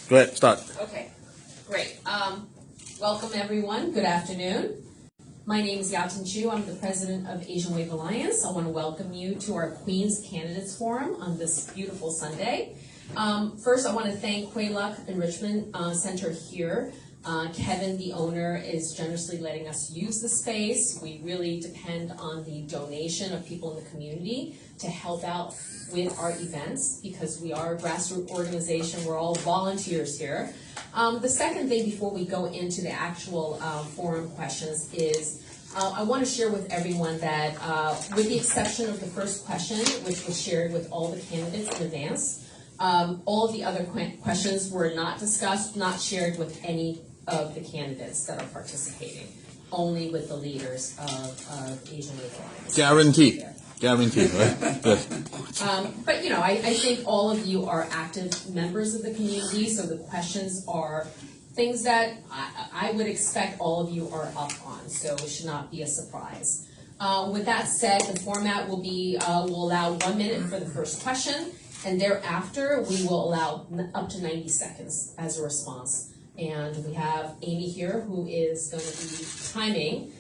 Go ahead, start. Okay, great. Welcome everyone. Good afternoon. My name is Yatin Chu. I'm the president of Asian Wave Alliance. I want to welcome you to our Queens Candidates Forum on this beautiful Sunday. First, I want to thank Hui Luck Enrichment Center here. Kevin, the owner, is generously letting us use the space. We really depend on the donation of people in the community to help out with our events because we are a grassroots organization. We're all volunteers here. The second thing before we go into the actual forum questions is I want to share with everyone that with the exception of the first question, which was shared with all the candidates in advance, all of the other questions were not discussed, not shared with any of the candidates that are participating, only with the leaders of Asian Wave Alliance. Guaranteed. Guaranteed, right? Good. But you know, I think all of you are active members of the community, so the questions are things that I would expect all of you are up on, so it should not be a surprise. With that said, the format will be, we'll allow 1 minute for the first question, and thereafter we will allow up to 90 seconds as a response. And we have Amy here who is going to be timing.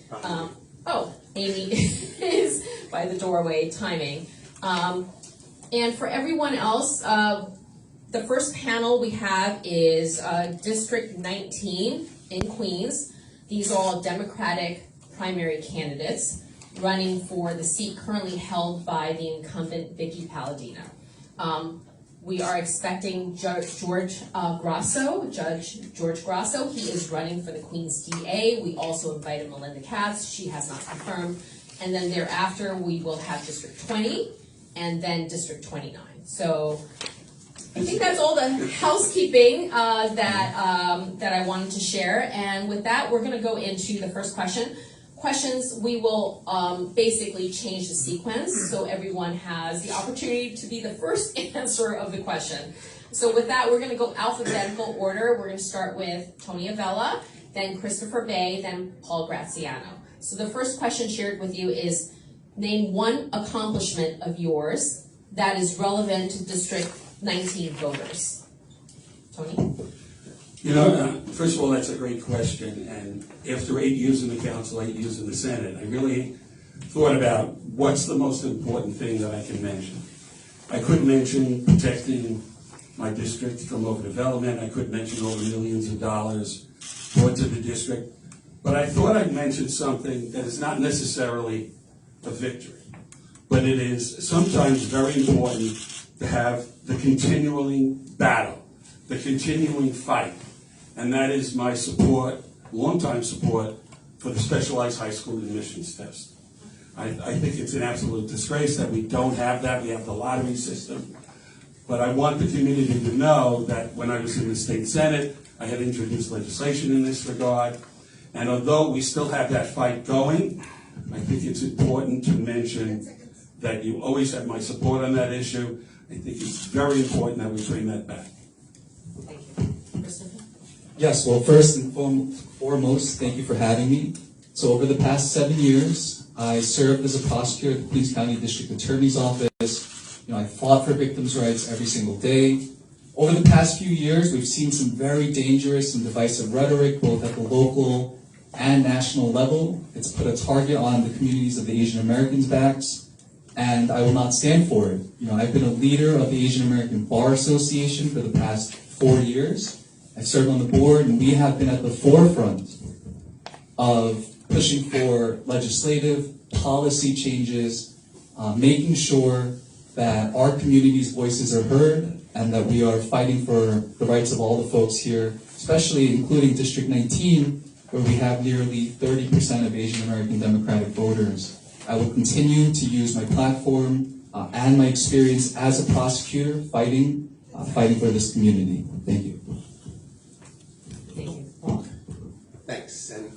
Amy is by the doorway timing. And for everyone else, the first panel we have is District 19 in Queens. These are all Democratic primary candidates running for the seat currently held by the incumbent Vicky Palladino. We are expecting Judge George Grasso. He is running for the Queens DA. We also invited Melinda Katz. She has not confirmed. And then thereafter, we will have District 20 and then District 29. So I think that's all the housekeeping that I wanted to share. And with that, we're going to go into the first question. Questions, we will basically change the sequence so everyone has the opportunity to be the first answer of the question. So with that, we're going to go alphabetical order. We're going to start with Tony Avella, then Christopher Bay, then Paul Graziano. So the first question shared with you is, name one accomplishment of yours that is relevant to District 19 voters. Tony? You know, first of all, that's a great question. And after 8 years in the council, 8 years in the Senate, I really thought about what's the most important thing that I can mention. I could mention protecting my district from overdevelopment. I could mention over millions of dollars brought to the district. But I thought I'd mention something that is not necessarily a victory, but it is sometimes very important to have the continuing battle, the continuing fight. And that is my support, longtime support, for the specialized high school admissions test. I think it's an absolute disgrace that we don't have that. We have the lottery system. But I want the community to know that when I was in the state Senate, I had introduced legislation in this regard. And although we still have that fight going, I think it's important to mention that you always have my support on that issue. I think it's very important that we bring that back. Thank you. Christopher? Yes, well, first and foremost, thank you for having me. So over the past 7 years, I served as a prosecutor at the Queens County District Attorney's Office. I fought for victims' rights every single day. Over the past few years, we've seen some very dangerous and divisive rhetoric, both at the local and national level. It's put a target on the communities of the Asian Americans' backs, and I will not stand for it. I've been a leader of the Asian American Bar Association for the past 4 years. I served on the board, and we have been at the forefront of pushing for legislative policy changes, making sure that our community's voices are heard, and that we are fighting for the rights of all the folks here, especially including District 19, where we have nearly 30% of Asian American Democratic voters. I will continue to use my platform and my experience as a prosecutor fighting for this community. Thank you. Thank you. Paul? Thanks, and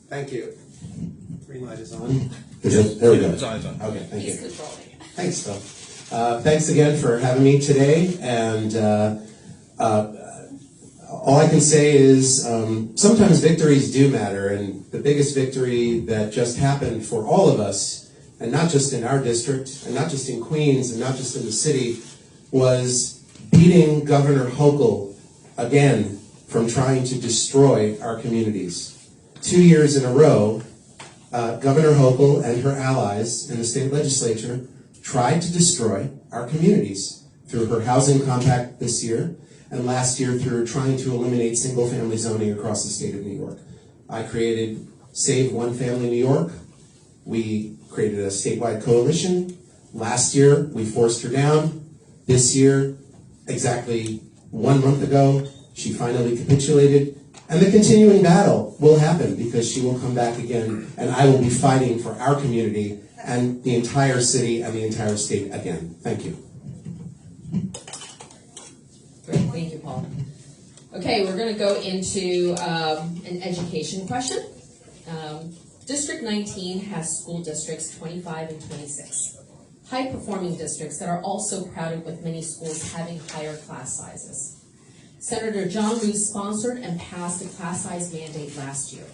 thank you. Green light is on. There we go. It's on. Okay, thank He's you. controlling it. Thanks, Phil. Thanks again for having me today, and all I can say is sometimes victories do matter, and the biggest victory that just happened for all of us, and not just in our district, and not just in Queens, and not just in the city, was beating Governor Hochul again, from trying to destroy our communities. 2 years in a row, Governor Hochul and her allies in the state legislature tried to destroy our communities through her housing compact this year, and last year through trying to eliminate single-family zoning across the state of New York. I created Save One Family New York. We created a statewide coalition. Last year, we forced her down. This year, exactly 1 month ago, she finally capitulated. And the continuing battle will happen because she will come back again, and I will be fighting for our community and the entire city and the entire state again. Thank you. Great, thank you, Paul. Okay, we're going to go into an education question. District 19 has school districts 25 and 26, high-performing districts that are also crowded with many schools having higher class sizes. Senator John Lewis sponsored and passed a class size mandate last year.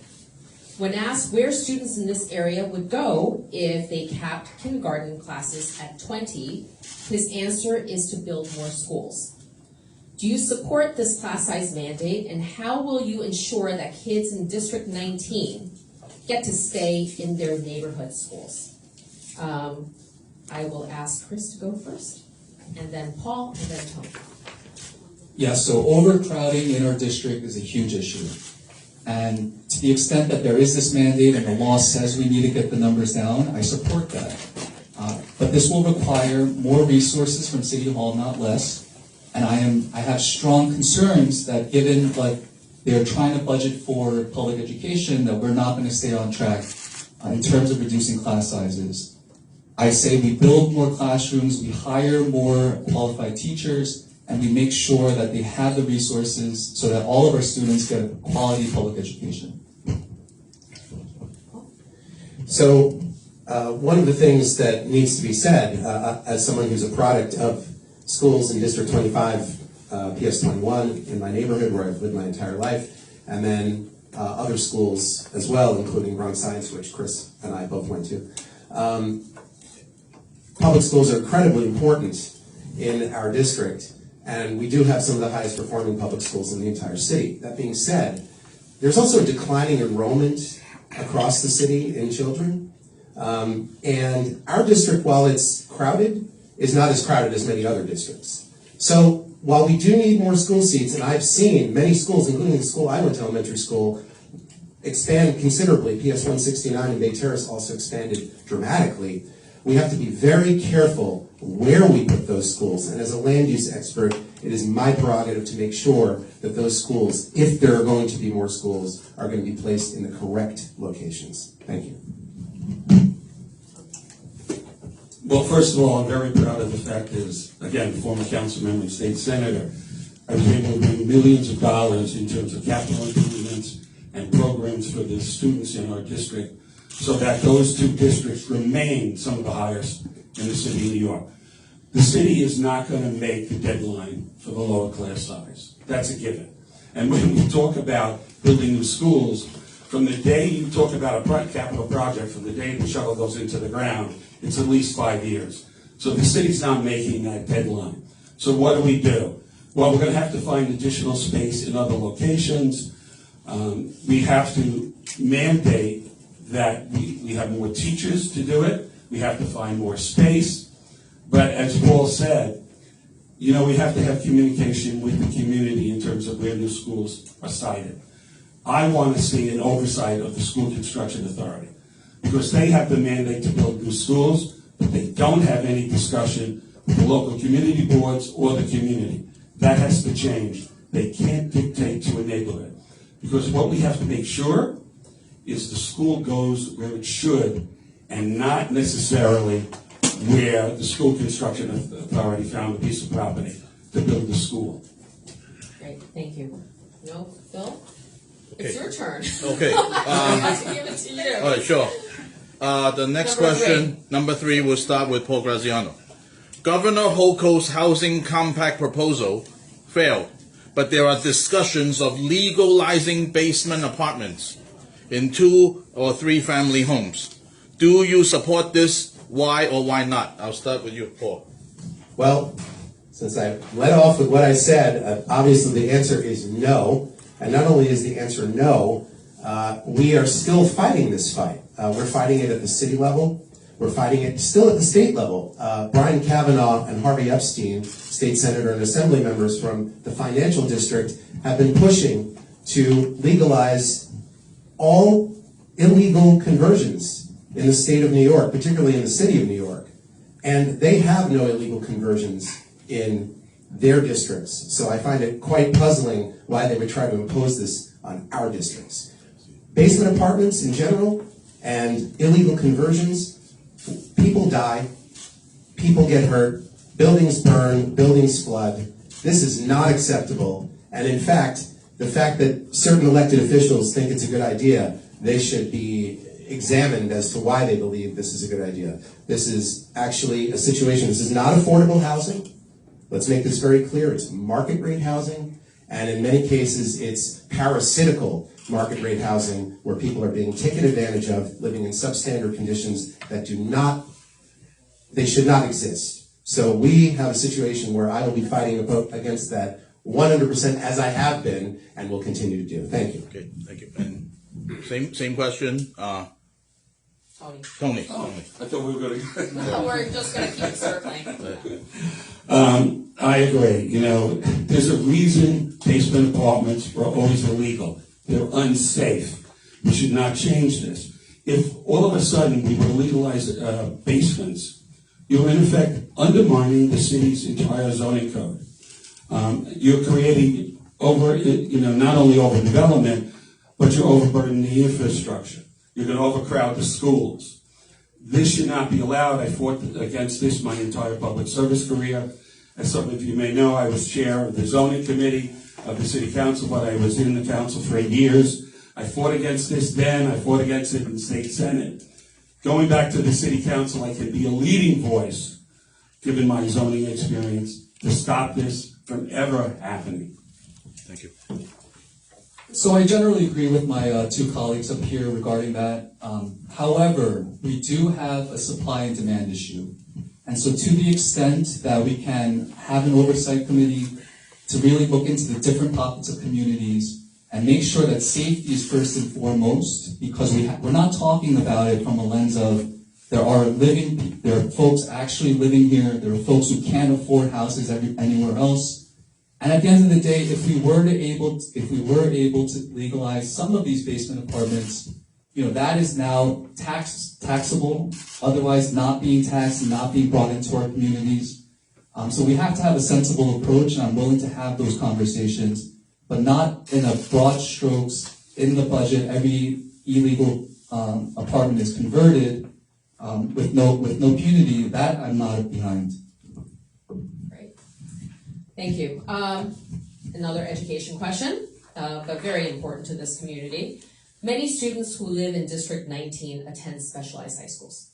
When asked where students in this area would go if they capped kindergarten classes at 20, his answer is to build more schools. Do you support this class size mandate, and how will you ensure that kids in District 19 get to stay in their neighborhood schools? I will ask Chris to go first, and then Paul, and then Tony. Yeah, so overcrowding in our district is a huge issue. And to the extent that there is this mandate and the law says we need to get the numbers down, I support that. But this will require more resources from City Hall, not less. And I have strong concerns that given what they're trying to budget for public education, that we're not going to stay on track in terms of reducing class sizes. I say we build more classrooms, we hire more qualified teachers, and we make sure that they have the resources so that all of our students get a quality public education. So one of the things that needs to be said, as someone who's a product of schools in District 25, PS 21 in my neighborhood where I've lived my entire life, and then other schools as well, including Bronx Science, which Chris and I both went to. Public schools are incredibly important in our district, and we do have some of the highest performing public schools in the entire city. That being said, there's also a declining enrollment across the city in children. And our district, while it's crowded, is not as crowded as many other districts. So while we do need more school seats, and I've seen many schools, including the school I went to, elementary school, expand considerably. PS 169 in Bay Terrace also expanded dramatically. We have to be very careful where we put those schools. And as a land use expert, it is my prerogative to make sure that those schools, if there are going to be more schools, are going to be placed in the correct locations. Thank you. Well, first of all, I'm very proud of the fact is, again, former council member and state senator, I was able to bring millions of dollars in terms of capital improvements and programs for the students in our district so that those two districts remain some of the highest in the city of New York. The city is not going to make the deadline for the lower class size. That's a given. And when we talk about building new schools, from the day you talk about a capital project, from the day the shovel goes into the ground, it's at least 5 years. So the city's not making that deadline. So what do? Well, we're going to have to find additional space in other locations. We have to mandate that we have more teachers to do it. We have to find more space. But as Paul said, we have to have communication with the community in terms of where new schools are sited. I want to see an oversight of the School Construction Authority because they have the mandate to build new schools, but they don't have any discussion with the local community boards or the community. That has to change. They can't dictate to a neighborhood because what we have to make sure is the school goes where it should and not necessarily where the School Construction Authority found a piece of property to build the school. Great, thank you. No, Phil? Okay. It's your turn. Okay. I have to give it to you. All right, sure. The next Number question, number 3, will start with Paul Graziano. Governor Hochul's housing compact proposal failed, but there are discussions of legalizing basement apartments in 2 or 3 family homes. Do you support this? Why or why not? I'll start with you, Paul. Well, since I led off with what I said, obviously the answer is no. And not only is the answer no, we are still fighting this fight. We're fighting it at the city level. We're fighting it still at the state level. Brian Kavanaugh and Harvey Epstein, state senator and assembly members from the financial district, have been pushing to legalize all illegal conversions in the state of New York, particularly in the city of New York. And they have no illegal conversions in their districts. So I find it quite puzzling why they would try to impose this on our districts. Basement apartments in general and illegal conversions, people die, people get hurt, buildings burn, buildings flood. This is not acceptable. And in fact, the fact that certain elected officials think it's a good idea, they should be examined as to why they believe this is a good idea. This is actually a situation, this is not affordable housing. Let's make this very clear, it's market rate housing, and in many cases it's parasitical market rate housing where people are being taken advantage of, living in substandard conditions that they should not exist. So we have a situation where I will be fighting against that 100% as I have been and will continue to do. Thank you. Okay, thank you. And same question, Tony. I thought we were going to. No, we're just going to keep circling. I agree. You know, there's a reason basement apartments are always illegal. They're unsafe. We should not change this. If all of a sudden we were to legalize basements, you're in effect undermining the city's entire zoning code. You're creating not only overdevelopment, but you're overburdening the infrastructure. You're going to overcrowd the schools. This should not be allowed. I fought against this my entire public service career. As some of you may know, I was chair of the zoning committee of the city council, but I was in the council for 8 years. I fought against this then. I fought against it in the state senate. Going back to the city council, I can be a leading voice, given my zoning experience, to stop this from ever happening. Thank you. So I generally agree with my two colleagues up here regarding that. However, we do have a supply and demand issue. And so to the extent that we can have an oversight committee to really look into the different pockets of communities and make sure that safety is first and foremost, because we're not talking about it from a lens of there are folks actually living here, there are folks who can't afford houses anywhere else. And at the end of the day, if we were able to legalize some of these basement apartments, that is now taxable, otherwise not being taxed and not being brought into our communities. So we have to have a sensible approach, and I'm willing to have those conversations, but not in a broad strokes in the budget. Every illegal apartment is converted with no punity. That I'm not behind. Great. Thank you. Another education question, but very important to this community. Many students who live in District 19 attend specialized high schools.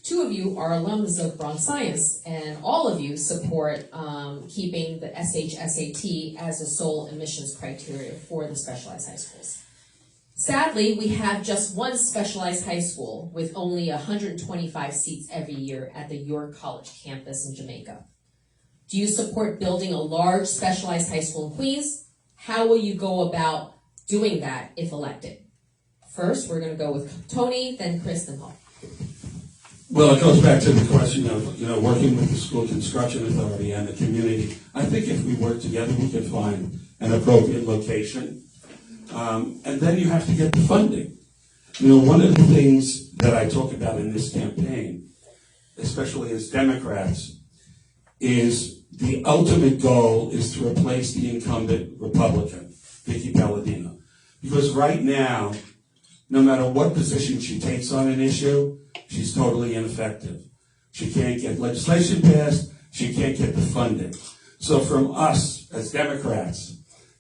2 of you are alums of Bronx Science, and all of you support keeping the SHSAT as a sole admissions criteria for the specialized high schools. Sadly, we have just one specialized high school with only 125 seats every year at the York College campus in Jamaica. Do you support building a large specialized high school in Queens? How will you go about doing that if elected? First, we're going to go with Tony, then Chris, then Paul. Well, it goes back to the question of, working with the school construction authority and the community. I think if we work together, we can find an appropriate location. And then you have to get the funding. One of the things that I talk about in this campaign, especially as Democrats, is the ultimate goal is to replace the incumbent Republican, Vicky Palladino. Because right now, no matter what position she takes on an issue, she's totally ineffective. She can't get legislation passed, she can't get the funding. So from us as Democrats,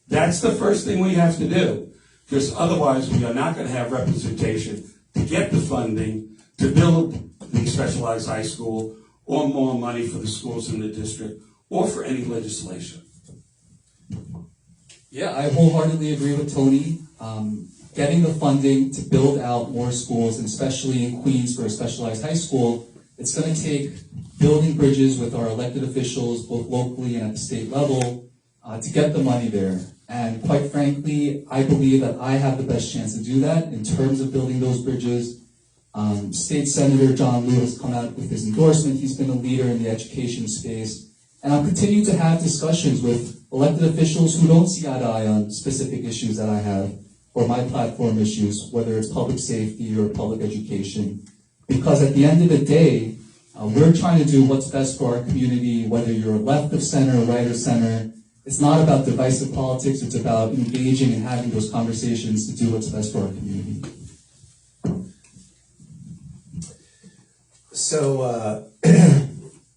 that's the first thing we have to do, because otherwise we are not going to have representation to get the funding to build the specialized high school or more money for the schools in the district or for any legislation. Yeah, I wholeheartedly agree with Tony. Getting the funding to build out more schools, and especially in Queens for a specialized high school, it's going to take building bridges with our elected officials, both locally and at the state level, to get the money there. And quite frankly, I believe that I have the best chance to do that in terms of building those bridges. State Senator John Liu has come out with his endorsement. He's been a leader in the education space. And I'll continue to have discussions with elected officials who don't see eye to eye on specific issues that I have, or my platform issues, whether it's public safety or public education. Because at the end of the day, we're trying to do what's best for our community, whether you're left of center or right of center. It's not about divisive politics, it's about engaging and having those conversations to do what's best for our community. So,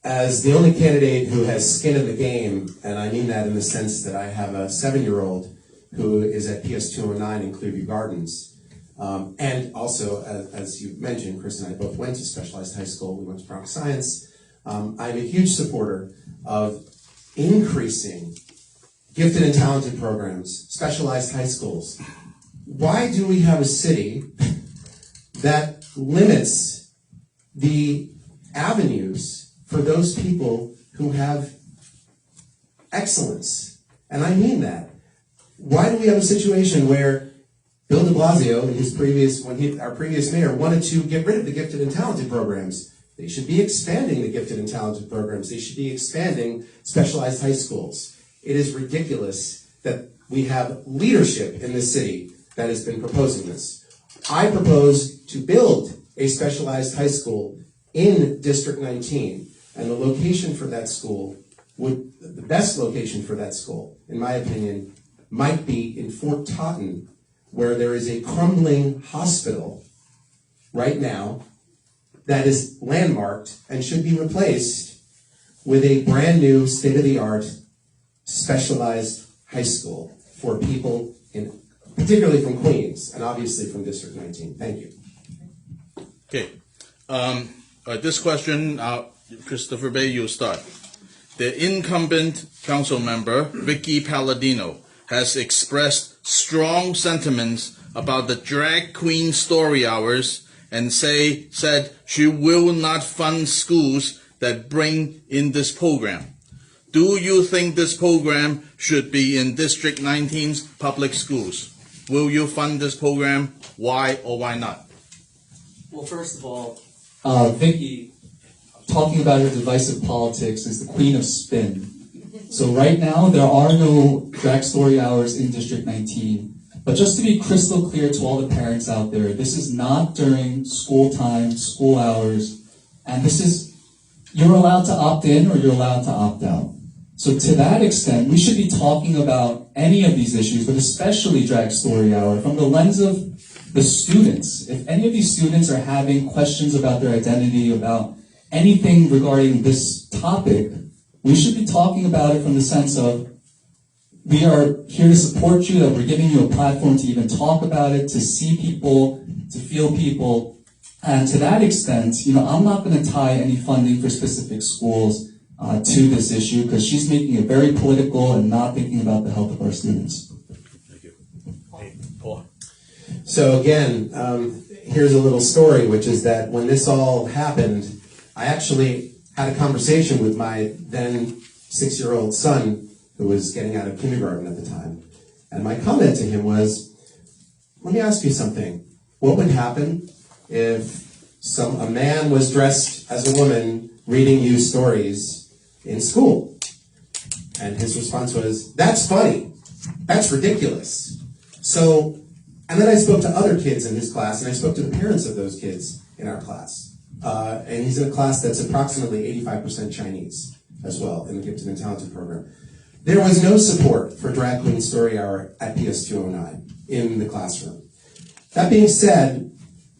as the only candidate who has skin in the game, and I mean that in the sense that I have a 7-year-old who is at PS 209 in Clearview Gardens, and also, as you mentioned, Chris and I both went to specialized high school. We went to Bronx Science. I'm a huge supporter of increasing gifted and talented programs, specialized high schools. Why do we have a city that limits the avenues for those people who have excellence? And I mean that. Why do we have a situation where Bill de Blasio, our previous mayor, wanted to get rid of the gifted and talented programs? They should be expanding the gifted and talented programs. They should be expanding specialized high schools. It is ridiculous that we have leadership in this city that has been proposing this. I propose to build a specialized high school in District 19, and the location for that school the best location for that school, in my opinion, might be in Fort Totten, where there is a crumbling hospital right now that is landmarked and should be replaced with a brand new state-of-the-art specialized high school for people particularly from Queens and obviously from District 19. Thank you. Okay. This question, Christopher Bay, you'll start. The incumbent council member, Vicky Palladino, has expressed strong sentiments about the drag queen story hours and said she will not fund schools that bring in this program. Do you think this program should be in District 19's public schools? Will you fund this program? Why or why not? Well, first of all, Vicky, talking about her divisive politics, is the queen of spin. So right now, there are no drag story hours in District 19. But just to be crystal clear to all the parents out there, this is not during school time, school hours, and you're allowed to opt in or you're allowed to opt out. So to that extent, we should be talking about any of these issues, but especially drag story hour, from the lens of the students. If any of these students are having questions about their identity, about anything regarding this topic, we should be talking about it from the sense of, we are here to support you, that we're giving you a platform to even talk about it, to see people, to feel people. And to that extent, I'm not going to tie any funding for specific schools to this issue, because she's making it very political and not thinking about the health of our students. Thank you. Hey, Paul. So again, here's a little story, which is that when this all happened, I actually had a conversation with my then 6-year-old son, who was getting out of kindergarten at the time. And my comment to him was, let me ask you something. What would happen if a man was dressed as a woman reading you stories in school? And his response was, that's funny. That's ridiculous. So, and then I spoke to other kids in his class, and I spoke to the parents of those kids in our class. And he's in a class that's approximately 85% Chinese as well in the Gifted and Talented program. There was no support for Drag Queen Story Hour at PS 209 in the classroom. That being said,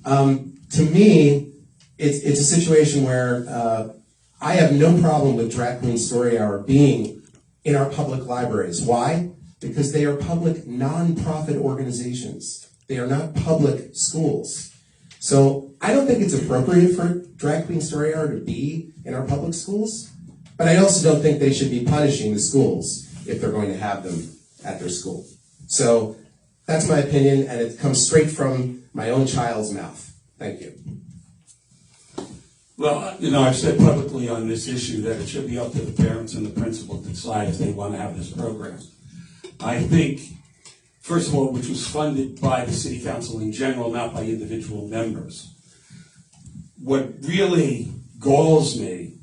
to me, it's a situation where I have no problem with Drag Queen Story Hour being in our public libraries. Why? Because they are public non-profit organizations. They are not public schools. So I don't think it's appropriate for Drag Queen Story Hour to be in our public schools, but I also don't think they should be punishing the schools if they're going to have them at their school. So that's my opinion, and it comes straight from my own child's mouth. Thank you. Well, I've said publicly on this issue that it should be up to the parents and the principal to decide if they want to have this program. I think, first of all, which was funded by the city council in general, not by individual members. What really galls me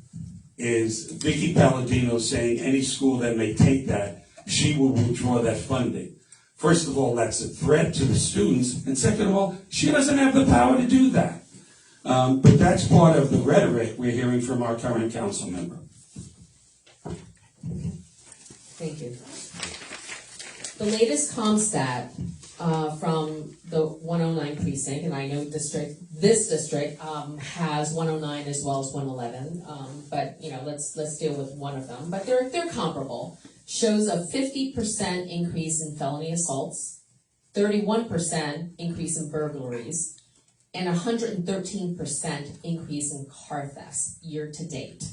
is Vicky Palladino saying any school that may take that, she will withdraw that funding. First of all, that's a threat to the students, and second of all, she doesn't have the power to do that. But that's part of the rhetoric we're hearing from our current council member. Thank you. The latest ComStat from the 109 precinct, and I know this district has 109 as well as 111, but let's deal with one of them. But they're comparable. Shows a 50% increase in felony assaults, 31% increase in burglaries, and 113% increase in car thefts year to date.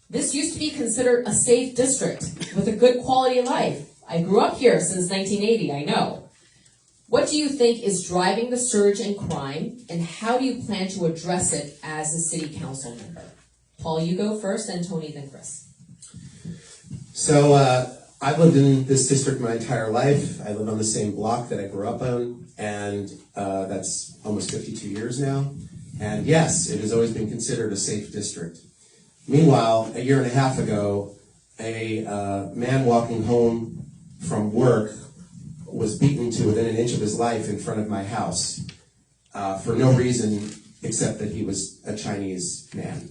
This used to be considered a safe district with a good quality of life. I grew up here since 1980, I know. What do you think is driving the surge in crime, and how do you plan to address it as a city council member? Paul, you go first, and Tony, then Chris. So I've lived in this district my entire life. I live on the same block that I grew up on, and that's almost 52 years now. And yes, it has always been considered a safe district. Meanwhile, a year and a half ago, a man walking home from work was beaten to within an inch of his life in front of my house for no reason except that he was a Chinese man.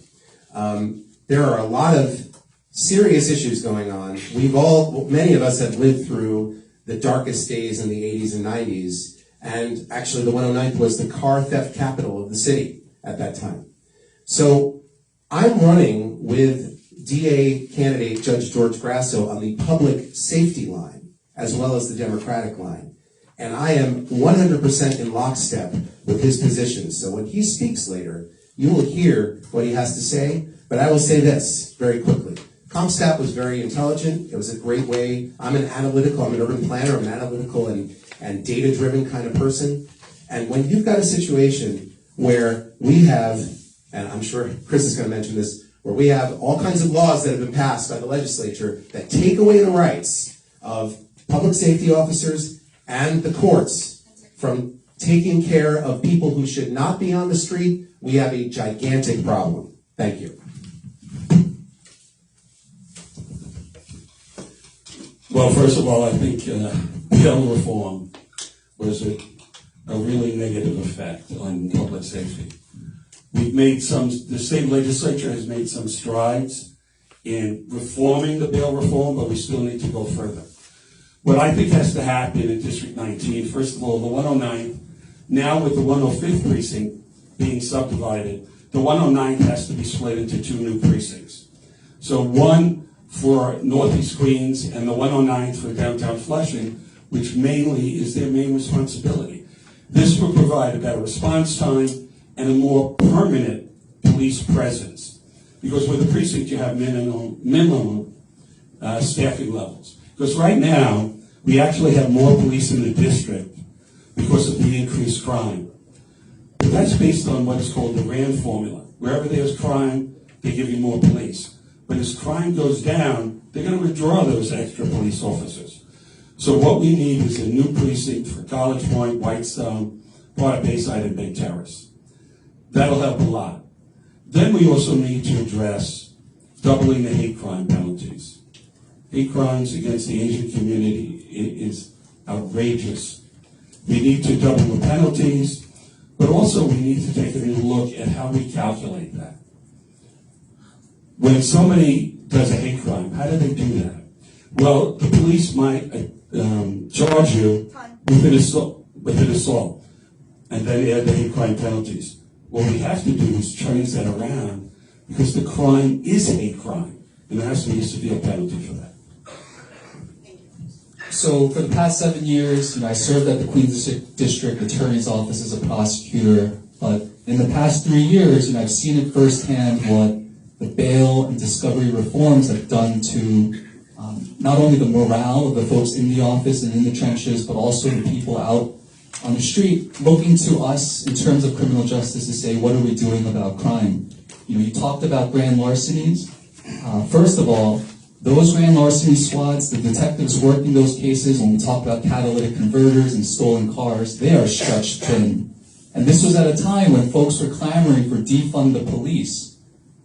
There are a lot of serious issues going on. Many of us have lived through the darkest days in the 80s and 90s, and actually the 109th was the car theft capital of the city at that time. So I'm running with DA candidate Judge George Grasso on the public safety line, as well as the Democratic line. And I am 100% in lockstep with his position. So when he speaks later, you will hear what he has to say, but I will say this very quickly. ComStat was very intelligent. It was a great way. I'm an urban planner, I'm an analytical and data-driven kind of person. And when you've got a situation where we have, and I'm sure Chris is going to mention this, where we have all kinds of laws that have been passed by the legislature that take away the rights of public safety officers and the courts from taking care of people who should not be on the street, we have a gigantic problem. Thank you. Well, first of all, I think bail reform was a really negative effect on public safety. The state legislature has made some strides in reforming the bail reform, but we still need to go further. What I think has to happen in District 19, first of all, the 109th, now with the 105th precinct being subdivided, the 109th has to be split into two new precincts. So one for Northeast Queens and the 109th for downtown Flushing, which mainly is their main responsibility. This will provide a better response time and a more permanent police presence. Because with the precinct you have minimum staffing levels. Because right now, we actually have more police in the district because of the increased crime. But that's based on what is called the RAND formula. Wherever there's crime, they give you more police. But as crime goes down, they're going to withdraw those extra police officers. So what we need is a new precinct for College Point, Whitestone, part of Bayside, and Big Terrace. That'll help a lot. Then we also need to address doubling the hate crime penalties. Hate crimes against the Asian community is outrageous. We need to double the penalties, but also we need to take a new look at how we calculate that. When somebody does a hate crime, how do they do that? Well, the police might charge you with an assault, and then add the hate crime penalties. What we have to do is change that around, because the crime is hate crime, and there has to be a severe penalty for that. So for the past 7 years, I served at the Queens District Attorney's Office as a prosecutor, but in the past 3 years, I've seen it firsthand what the bail and discovery reforms have done to not only the morale of the folks in the office and in the trenches, but also the people out on the street looking to us in terms of criminal justice to say, what are we doing about crime? You talked about grand larcenies. First of all, those grand larceny squads, the detectives working those cases, when we talk about catalytic converters and stolen cars, they are stretched thin. And this was at a time when folks were clamoring for defund the police.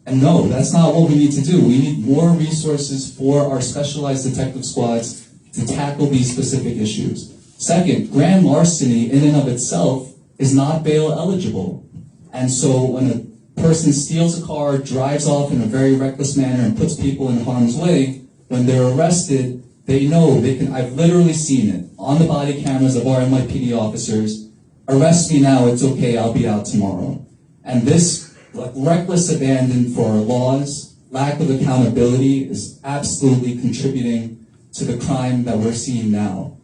And no, that's not what we need to do. We need more resources for our specialized detective squads to tackle these specific issues. Second, grand larceny in and of itself is not bail eligible. And so when a person steals a car, drives off in a very reckless manner and puts people in harm's way, when they're arrested, they know they can, I've literally seen it on the body cameras of our NYPD officers, arrest me now, it's okay, I'll be out tomorrow. And this reckless abandon for our laws, lack of accountability is absolutely contributing to the crime that we're seeing now.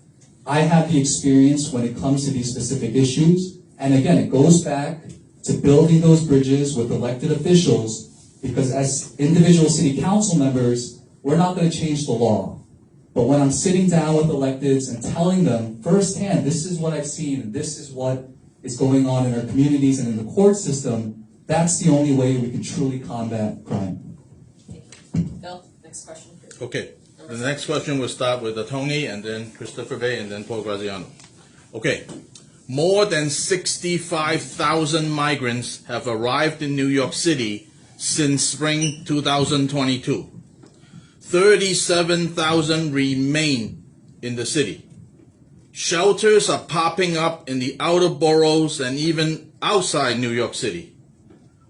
I have the experience when it comes to these specific issues, and again, it goes back to building those bridges with elected officials, because as individual city council members, we're not going to change the law. But when I'm sitting down with electeds and telling them firsthand, this is what I've seen, and this is what is going on in our communities and in the court system, that's the only way we can truly combat crime. Bill, next question. Okay. The next question will start with Tony, and then Christopher Bay, and then Paul Graziano. Okay. More than 65,000 migrants have arrived in New York City since spring 2022. 37,000 remain in the city. Shelters are popping up in the outer boroughs and even outside New York City.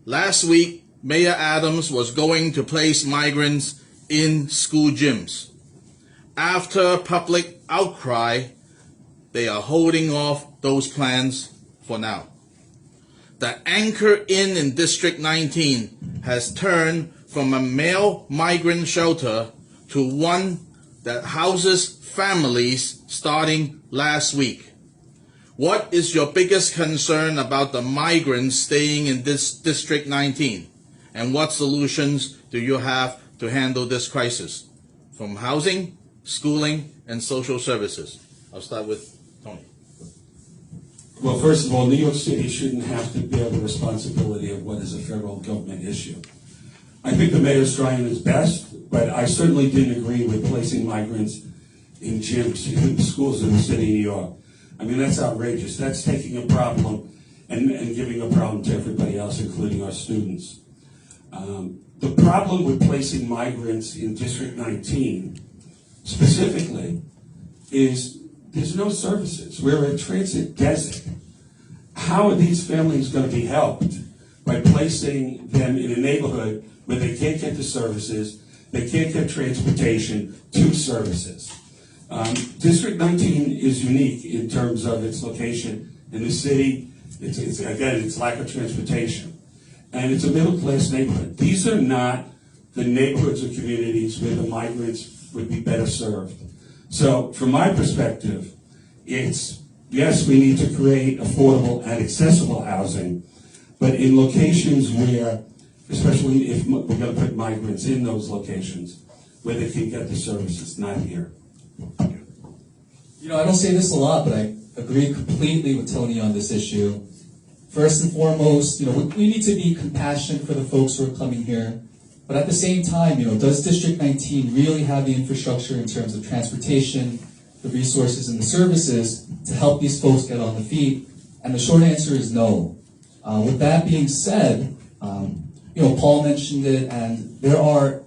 Last week, Mayor Adams was going to place migrants in school gyms. After public outcry, they are holding off those plans for now. The Anchor Inn in District 19 has turned from a male migrant shelter to one that houses families starting last week. What is your biggest concern about the migrants staying in this District 19? And what solutions do you have to handle this crisis? From housing, schooling, and social services. I'll start with Tony. Well, first of all, New York City shouldn't have to bear the responsibility of what is a federal government issue. I think the mayor's trying his best, but I certainly didn't agree with placing migrants in gyms, in schools in the city of New York. I mean, that's outrageous. That's taking a problem and giving a problem to everybody else, including our students. The problem with placing migrants in District 19, specifically, is there's no services. We're a transit desert. How are these families going to be helped by placing them in a neighborhood where they can't get the services, they can't get transportation to services? District 19 is unique in terms of its location in the city. It's lack of transportation. And it's a middle-class neighborhood. These are not the neighborhoods or communities where the migrants would be better served. So, from my perspective, it's, yes, we need to create affordable and accessible housing, but in locations where, especially if we're going to put migrants in those locations, where they can get the services, not here. I don't say this a lot, but I agree completely with Tony on this issue. First and foremost, we need to be compassionate for the folks who are coming here. But at the same time, does District 19 really have the infrastructure in terms of transportation, the resources and the services to help these folks get on the feet? And the short answer is no. With that being said, Paul mentioned it, and there are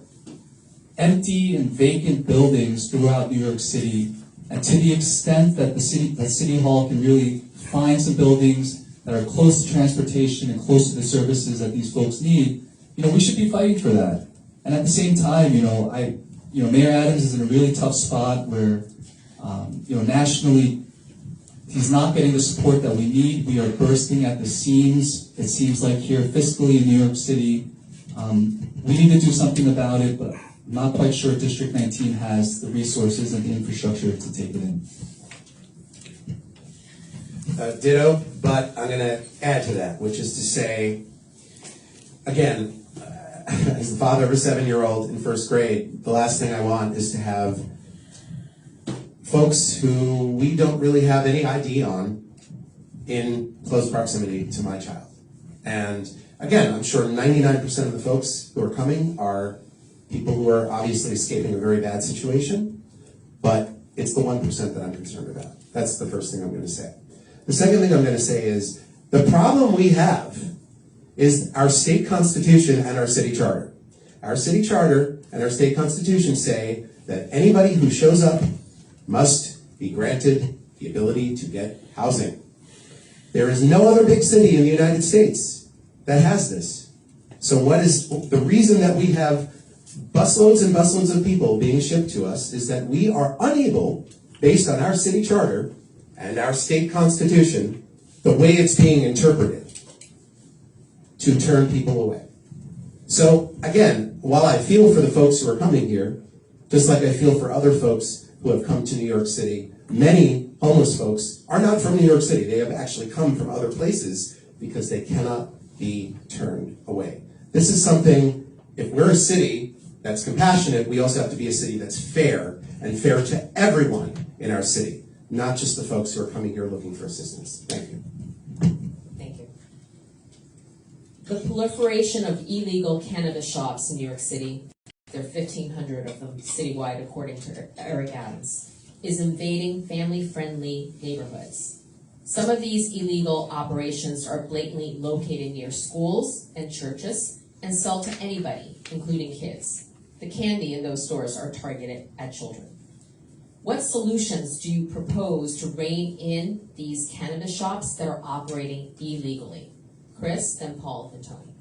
empty and vacant buildings throughout New York City. And to the extent that City Hall can really find some buildings that are close to transportation and close to the services that these folks need, we should be fighting for that. And at the same time, Mayor Adams is in a really tough spot where, nationally, he's not getting the support that we need. We are bursting at the seams, it seems like here fiscally in New York City. We need to do something about it, but I'm not quite sure District 19 has the resources and the infrastructure to take it in. Ditto, but I'm going to add to that, which is to say, again, as the father of a 7-year-old in first grade, the last thing I want is to have folks who we don't really have any ID on in close proximity to my child. And again, I'm sure 99% of the folks who are coming are people who are obviously escaping a very bad situation, but it's the 1% that I'm concerned about. That's the first thing I'm going to say. The second thing I'm going to say is the problem we have is our state constitution and our city charter. Our city charter and our state constitution say that anybody who shows up must be granted the ability to get housing. There is no other big city in the United States that has this. So what is the reason that we have busloads and busloads of people being shipped to us is that we are unable, based on our city charter and our state constitution, the way it's being interpreted, to turn people away. So again, while I feel for the folks who are coming here, just like I feel for other folks who have come to New York City, many homeless folks are not from New York City. They have actually come from other places because they cannot be turned away. This is something, if we're a city that's compassionate, we also have to be a city that's fair, and fair to everyone in our city, not just the folks who are coming here looking for assistance. Thank you. Thank you. The proliferation of illegal cannabis shops in New York City, there are 1,500 of them citywide according to Eric Adams, is invading family-friendly neighborhoods. Some of these illegal operations are blatantly located near schools and churches and sell to anybody, including kids. The candy in those stores are targeted at children. What solutions do you propose to rein in these cannabis shops that are operating illegally? Chris, then Paul, then Tony.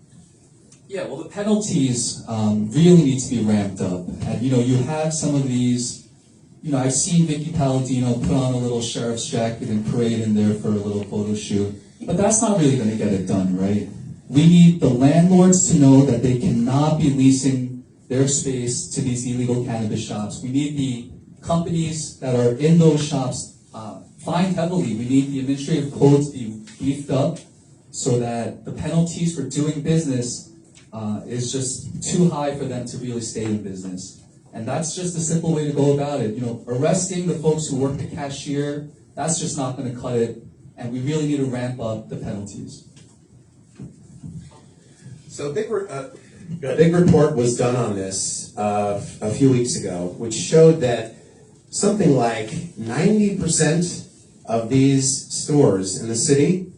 Yeah, well, the penalties really need to be ramped up. And, you have some of these, I've seen Vicky Palladino put on a little sheriff's jacket and parade in there for a little photo shoot. But that's not really going to get it done, right? We need the landlords to know that they cannot be leasing their space to these illegal cannabis shops. We need the companies that are in those shops fined heavily. We need the administrative code to be beefed up so that the penalties for doing business is just too high for them to really stay in business. And that's just a simple way to go about it. Arresting the folks who work the cashier, that's just not going to cut it. And we really need to ramp up the penalties. So a big report was done on this a few weeks ago, which showed that something like 90% of these stores in the city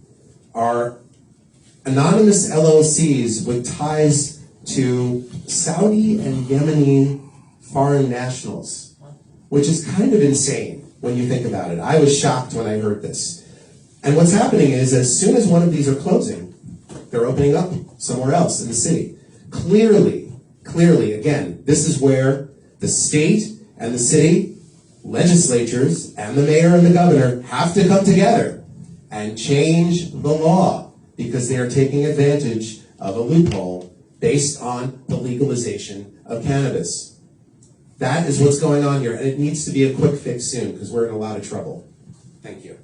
are anonymous LLCs with ties to Saudi and Yemeni foreign nationals, which is kind of insane when you think about it. I was shocked when I heard this. And what's happening is as soon as one of these are closing, they're opening up somewhere else in the city. Clearly, again, this is where the state and the city legislatures and the mayor and the governor have to come together and change the law because they are taking advantage of a loophole based on the legalization of cannabis. That is what's going on here, and it needs to be a quick fix soon because we're in a lot of trouble. Thank you.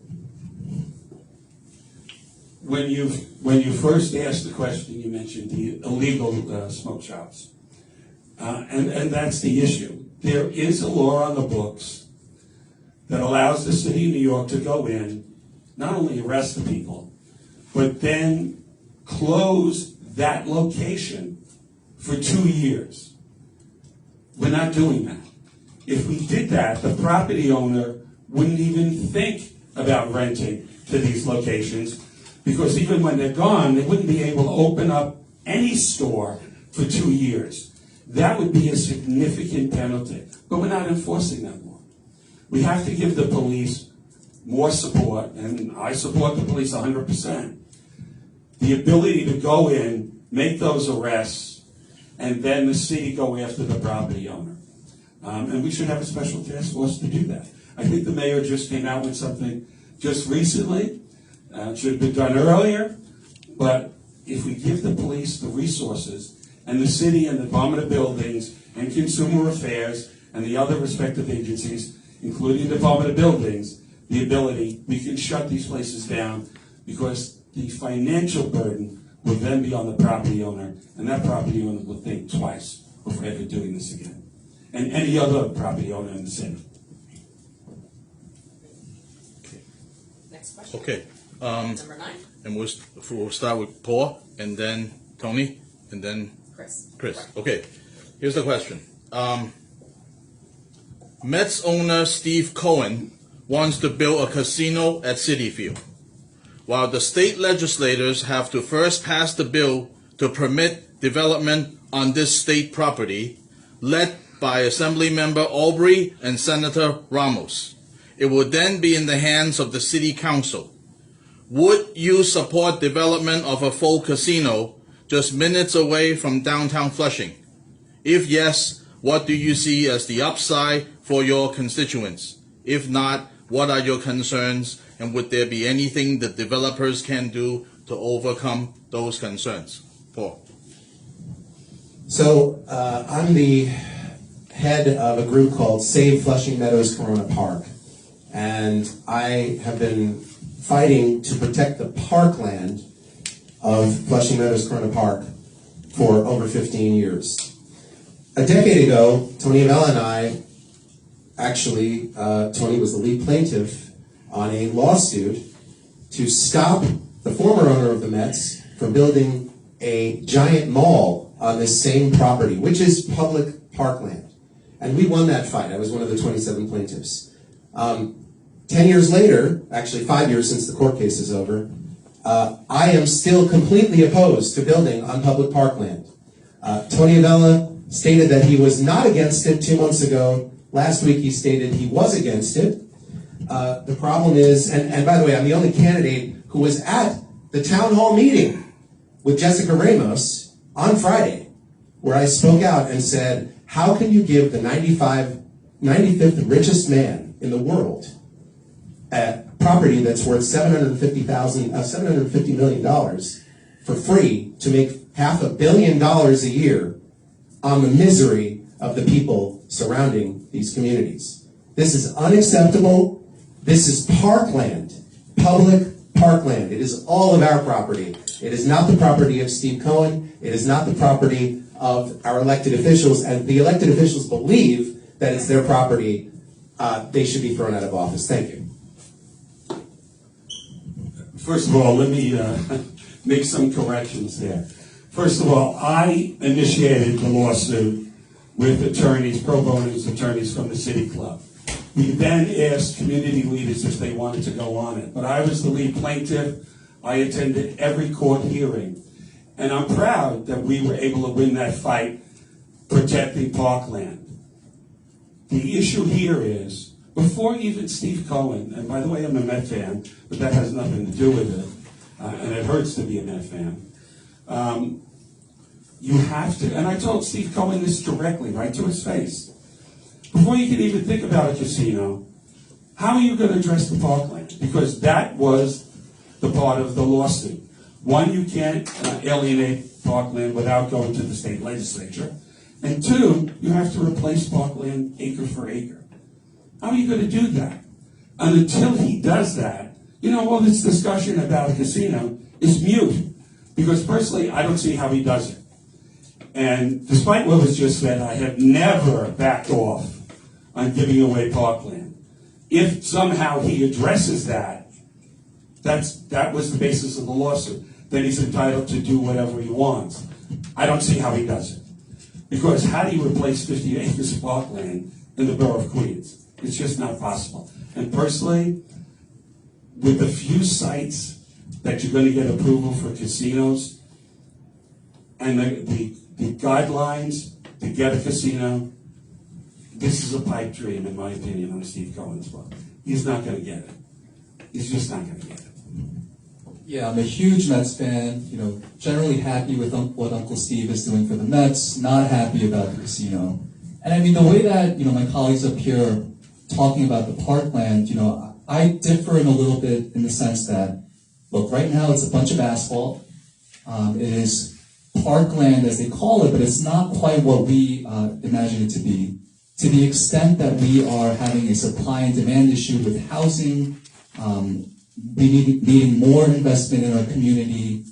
When you first asked the question, you mentioned the illegal smoke shops. And that's the issue. There is a law on the books that allows the city of New York to go in, not only arrest the people, but then close that location for 2 years. We're not doing that. If we did that, the property owner wouldn't even think about renting to these locations, because even when they're gone, they wouldn't be able to open up any store for 2 years. That would be a significant penalty, but we're not enforcing that law. We have to give the police more support, and I support the police 100%. The ability to go in, make those arrests, and then the city go after the property owner. And we should have a special task force to do that. I think the mayor just came out with something just recently. It should have been done earlier, but if we give the police the resources, and the city and the Department of Buildings and Consumer Affairs and the other respective agencies, including the Department of Buildings, the ability, we can shut these places down because the financial burden will then be on the property owner, and that property owner will think twice before ever doing this again. And any other property owner in the city. Next question. Okay, Number 9, and we'll start with Paul, and then Tony, and then Chris. Chris. Okay, here's the question. Mets owner Steve Cohen wants to build a casino at Citi Field, while the state legislators have to first pass the bill to permit development on this state property, led by Assemblymember Aubrey and Senator Ramos. It will then be in the hands of the City Council. Would you support development of a full casino just minutes away from downtown Flushing? If yes, what do you see as the upside for your constituents? If not, what are your concerns, and would there be anything the developers can do to overcome those concerns? Paul. So I'm the head of a group called Save Flushing Meadows Corona Park, and I have been fighting to protect the parkland of Flushing Meadows Corona Park for over 15 years. A decade ago, Tony Avella and I actually, Tony was the lead plaintiff on a lawsuit to stop the former owner of the Mets from building a giant mall on this same property, which is public parkland. And we won that fight. I was one of the 27 plaintiffs. 10 years later, actually 5 years since the court case is over, I am still completely opposed to building on public parkland. Tony Avella stated that he was not against it 2 months ago. Last week he stated he was against it. The problem is, and by the way, I'm the only candidate who was at the town hall meeting with Jessica Ramos on Friday, where I spoke out and said, how can you give the 95th richest man in the world a property that's worth $750 million for free to make $500 million a year on the misery of the people surrounding these communities? This is unacceptable. This is parkland, public parkland. It is all of our property. It is not the property of Steve Cohen. It is not the property of our elected officials. And the elected officials believe that it's their property. They should be thrown out of office. Thank you. First of all, let me make some corrections there. First of all, I initiated the lawsuit with attorneys, pro bono attorneys from the City Club. We then asked community leaders if they wanted to go on it. But I was the lead plaintiff. I attended every court hearing. And I'm proud that we were able to win that fight protecting parkland. The issue here is, before even Steve Cohen, and by the way, I'm a Met fan, but that has nothing to do with it, and it hurts to be a Met fan. You have to, and I told Steve Cohen this directly, right to his face. Before you can even think about a casino, how are you going to address the parkland? Because that was the part of the lawsuit. One, you can't alienate parkland without going to the state legislature. And two, you have to replace parkland acre for acre. How are you going to do that? And until he does that, all this discussion about a casino is mute. Because personally, I don't see how he does it. And despite what was just said, I have never backed off on giving away parkland. If somehow he addresses that, that was the basis of the lawsuit, then he's entitled to do whatever he wants. I don't see how he does it. Because how do you replace 50 acres of parkland in the borough of Queens? It's just not possible. And personally, with the few sites that you're going to get approval for casinos, and the guidelines to get a casino, this is a pipe dream, in my opinion, on Steve Cohen's part. He's not going to get it. He's just not going to get it. Yeah, I'm a huge Mets fan, generally happy with what Uncle Steve is doing for the Mets, not happy about the casino. And I mean, the way that, my colleagues up here are talking about the parkland, I differ in a little bit in the sense that, look, right now it's a bunch of asphalt. It is parkland, as they call it, but it's not quite what we imagine it to be. To the extent that we are having a supply and demand issue with housing, we needing more investment in our community,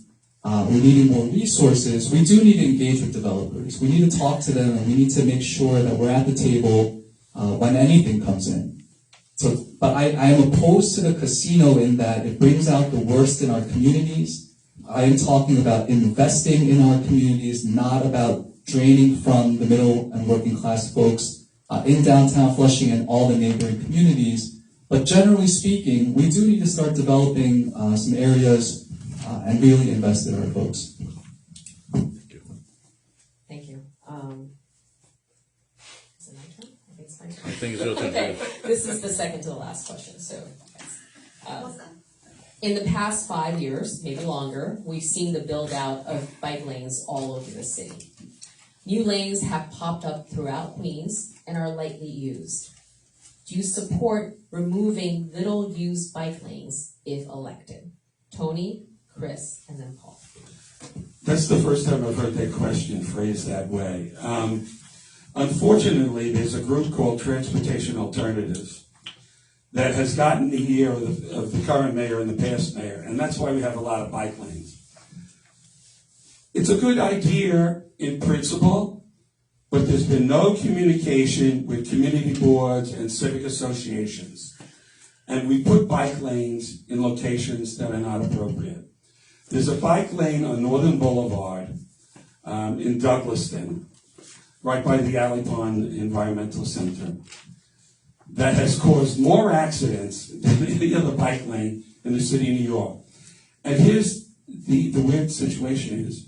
we're needing more resources, we do need to engage with developers. We need to talk to them, and we need to make sure that we're at the table when anything comes in. So But I am opposed to the casino in that it brings out the worst in our communities. I am talking about investing in our communities, not about draining from the middle and working class folks in downtown Flushing and all the neighboring communities. But generally speaking, we do need to start developing some areas and really invest in our folks. Thank you. Is it my turn? I think it's my turn. I think it's your turn. Okay, this is the second to the last question, so. In the past 5 years, maybe longer, we've seen the build out of bike lanes all over the city. New lanes have popped up throughout Queens and are lightly used. Do you support removing little used bike lanes if elected? Tony, Chris, and then Paul. That's the first time I've heard that question phrased that way. Unfortunately, there's a group called Transportation Alternatives that has gotten the ear of the current mayor and the past mayor, and that's why we have a lot of bike lanes. It's a good idea in principle, but there's been no communication with community boards and civic associations. And we put bike lanes in locations that are not appropriate. There's a bike lane on Northern Boulevard in Douglaston, right by the Alley Pond Environmental Center, that has caused more accidents than any other bike lane in the city of New York. And here's the weird situation is,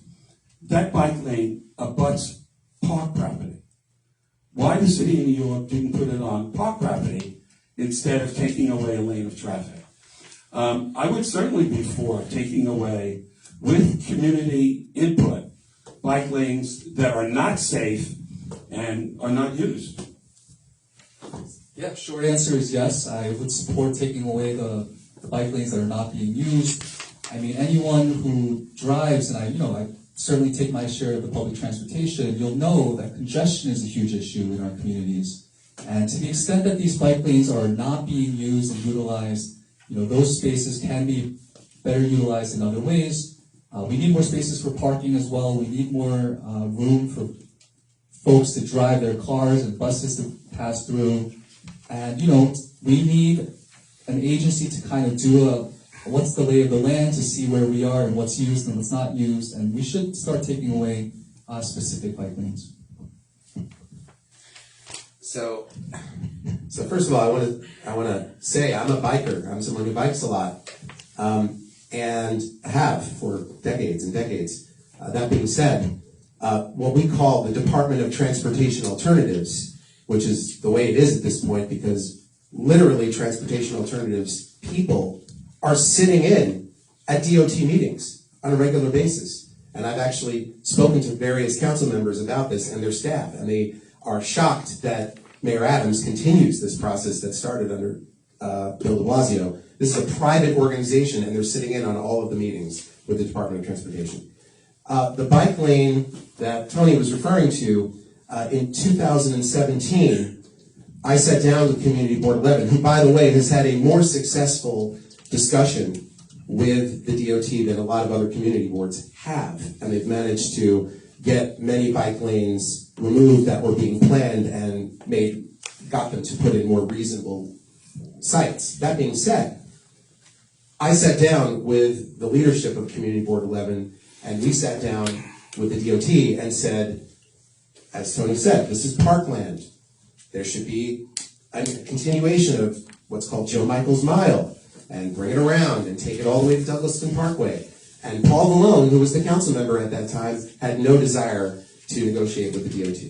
that bike lane abuts park property. Why the city of New York didn't put it on park property instead of taking away a lane of traffic? I would certainly be for taking away, with community input, bike lanes that are not safe and are not used. Yeah, short answer is yes. I would support taking away the bike lanes that are not being used. I mean, anyone who drives, and I certainly take my share of the public transportation, you'll know that congestion is a huge issue in our communities. And to the extent that these bike lanes are not being used and utilized, those spaces can be better utilized in other ways. We need more spaces for parking as well. We need more room for folks to drive their cars and buses to pass through. And, we need an agency to kind of do what's the lay of the land to see where we are and what's used and what's not used. And we should start taking away specific bike lanes. So first of all, I want to say I'm a biker. I'm someone who bikes a lot, and have for decades and decades. That being said, what we call the Department of Transportation Alternatives, which is the way it is at this point, because literally Transportation Alternatives people are sitting in at DOT meetings on a regular basis. And I've actually spoken to various council members about this and their staff, and they are shocked that Mayor Adams continues this process that started under Bill de Blasio. This is a private organization, and they're sitting in on all of the meetings with the Department of Transportation. The bike lane that Tony was referring to, in 2017, I sat down with Community Board 11, who, by the way, has had a more successful discussion with the DOT than a lot of other community boards have, and they've managed to get many bike lanes removed that were being planned and got them to put in more reasonable sites. That being said, I sat down with the leadership of Community Board 11, and we sat down with the DOT and said, as Tony said, this is parkland. There should be a continuation of what's called Joe Michael's Mile, and bring it around and take it all the way to Douglaston Parkway. And Paul Malone, who was the council member at that time, had no desire to negotiate with the DOT.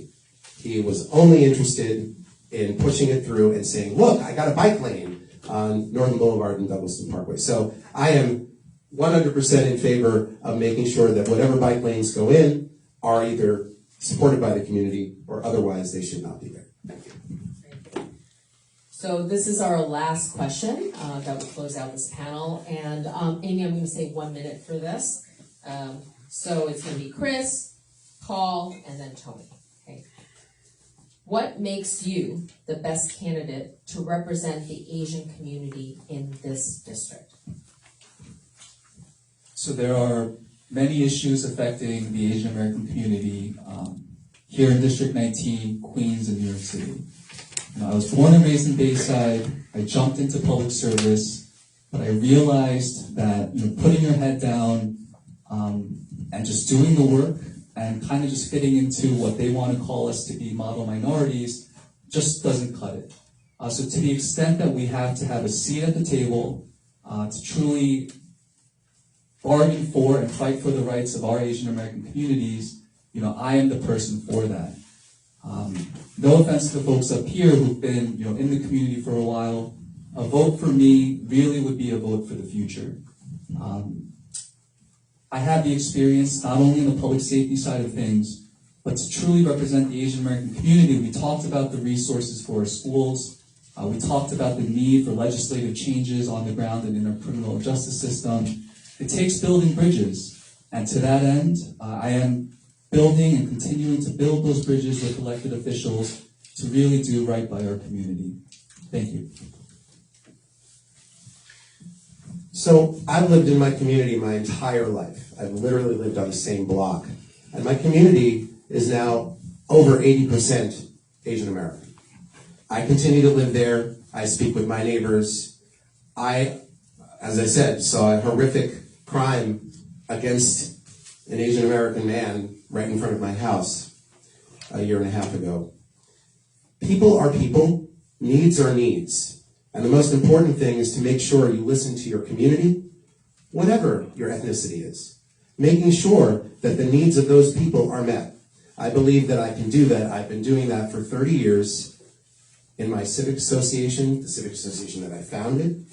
He was only interested in pushing it through and saying, look, I got a bike lane on Northern Boulevard and Douglaston Parkway. So I am 100% in favor of making sure that whatever bike lanes go in are either supported by the community or otherwise they should not be there. Thank you. So this is our last question that will close out this panel. And Amy, I'm going to say 1 minute for this. So it's going to be Chris, Paul, and then Tony. Okay. What makes you the best candidate to represent the Asian community in this district? So there are many issues affecting the Asian American community here in District 19, Queens, and New York City. I was born and raised in Bayside. I jumped into public service, but I realized that putting your head down and just doing the work and kind of just fitting into what they want to call us to be model minorities just doesn't cut it. So to the extent that we have to have a seat at the table to truly bargain for and fight for the rights of our Asian American communities, I am the person for that. No offense to the folks up here who've been in the community for a while, a vote for me really would be a vote for the future. I have the experience not only in the public safety side of things, but to truly represent the Asian American community. We talked about the resources for our schools. We talked about the need for legislative changes on the ground and in our criminal justice system. It takes building bridges. And to that end, I am building and continuing to build those bridges with elected officials to really do right by our community. Thank you. So I've lived in my community my entire life. I've literally lived on the same block. And my community is now over 80% Asian American. I continue to live there. I speak with my neighbors. I, as I said, saw a horrific crime against an Asian American man right in front of my house a year and a half ago. People are people. Needs are needs. And the most important thing is to make sure you listen to your community, whatever your ethnicity is, making sure that the needs of those people are met. I believe that I can do that. I've been doing that for 30 years in my civic association, the civic association that I founded,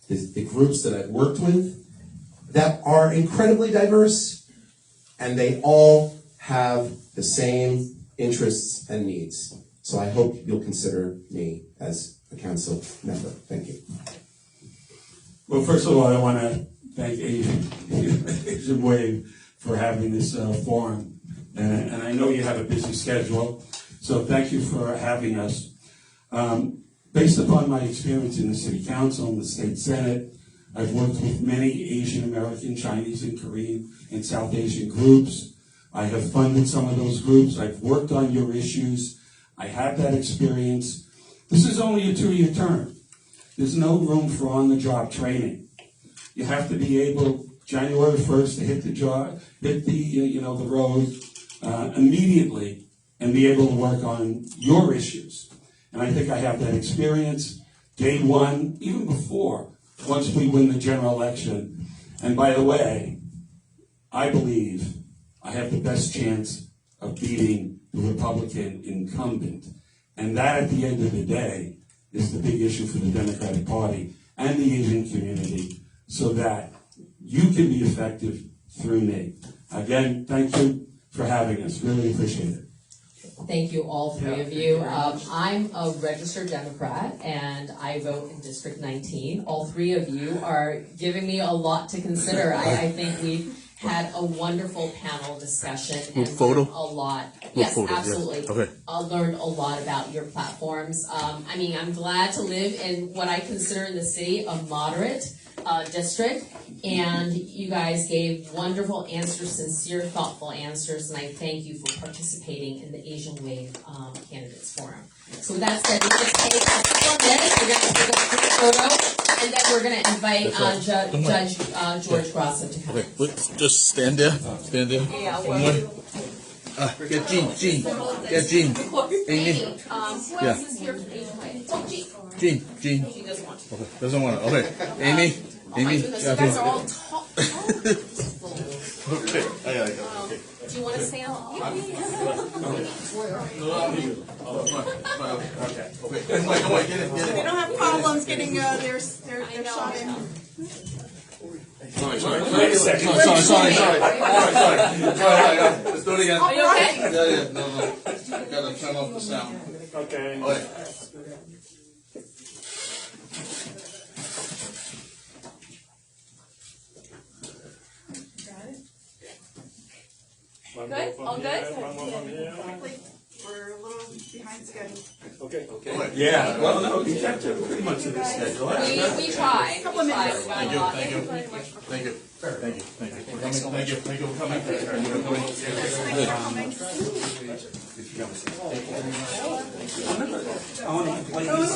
the groups that I've worked with, that are incredibly diverse, and they all have the same interests and needs. So I hope you'll consider me as a council member. Thank you. Well, first of all, I want to thank Asian Wave for having this forum. And I know you have a busy schedule, so thank you for having us. Based upon my experience in the City Council and the State Senate, I've worked with many Asian American, Chinese and Korean and South Asian groups. I have funded some of those groups. I've worked on your issues. I have that experience. This is only a 2-year term. There's no room for on-the-job training. You have to be able, January 1st, to hit the road immediately and be able to work on your issues. And I think I have that experience day one, even before, once we win the general election. And by the way, I believe I have the best chance of beating the Republican incumbent. And that, at the end of the day, is the big issue for the Democratic Party and the Asian community, so that you can be effective through me. Again, thank you for having us. Really appreciate it. Thank you, all three of you. I'm a registered Democrat, and I vote in District 19. All three of you are giving me a lot to consider. I think we've had a wonderful panel discussion and learned a lot. Yes, absolutely. Yeah. Okay. Learned a lot about your platforms. I'm glad to live in what I consider in the city a moderate district, and you guys gave wonderful answers, sincere, thoughtful answers, and I thank you for participating in the Asian Wave Candidates Forum. So with that said, we're going to take a couple of minutes, we're going to take a quick photo, and then we're going to invite Judge George Grosso to come. Okay, let's just stand there. Stand there. Yeah, Get Jean. Get Jean. Amy. who else is here from Asian Wave? Oh, Jean. She doesn't want to. Okay, doesn't want to. Okay, Amy. Oh my goodness, you guys are all tall. Okay. Okay. Do you want to stay on? Yeah. Okay. Come on, get it. They don't have problems getting their shot in. Sorry. Let's do it again. Are you okay? Yeah. No. Gotta turn off the sound. Okay. Good? All good? We're a little behind schedule. Okay. Yeah, well, no, you kept it pretty much to the schedule. We try. Couple of minutes. Thank you, thank you, thank you, thank you, thank you for coming, thank you for coming. Thank you for coming. I want to play this.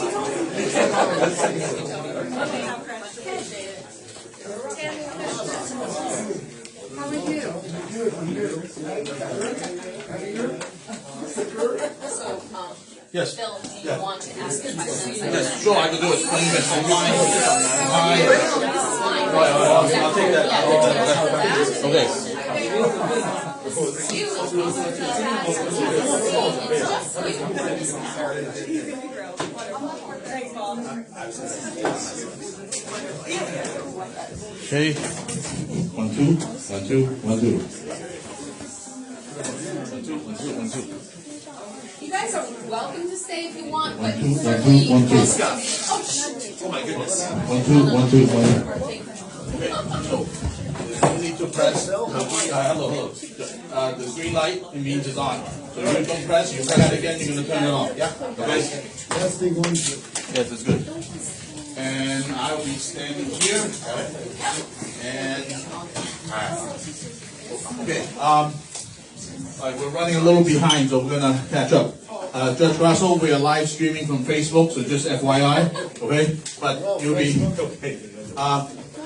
How are you? So, Yes, Bill, do you want to ask a question? yes, sure, I can do it, 20 minutes, I'm fine. I'll take that, okay. Thanks, Paul. Okay, 1, 2, 1, 2, 1, 2. 1, 2, 1, 2. You guys are welcome to stay if you want, but 1, 2, 1, 2, certainly. 1, 2. Oh, Oh my goodness. 1, 2, 1, 2, 1. Okay, so you need to press. Hello. The green light, it means it's on. So you don't press, you press it again, you're gonna turn it off. Yeah. Okay. Testing 1, 2. Yes, it's good. And I will be standing here. And okay. All right, we're running a little behind, so we're gonna catch up. Judge Russell, we are live streaming from Facebook, so just FYI, okay? But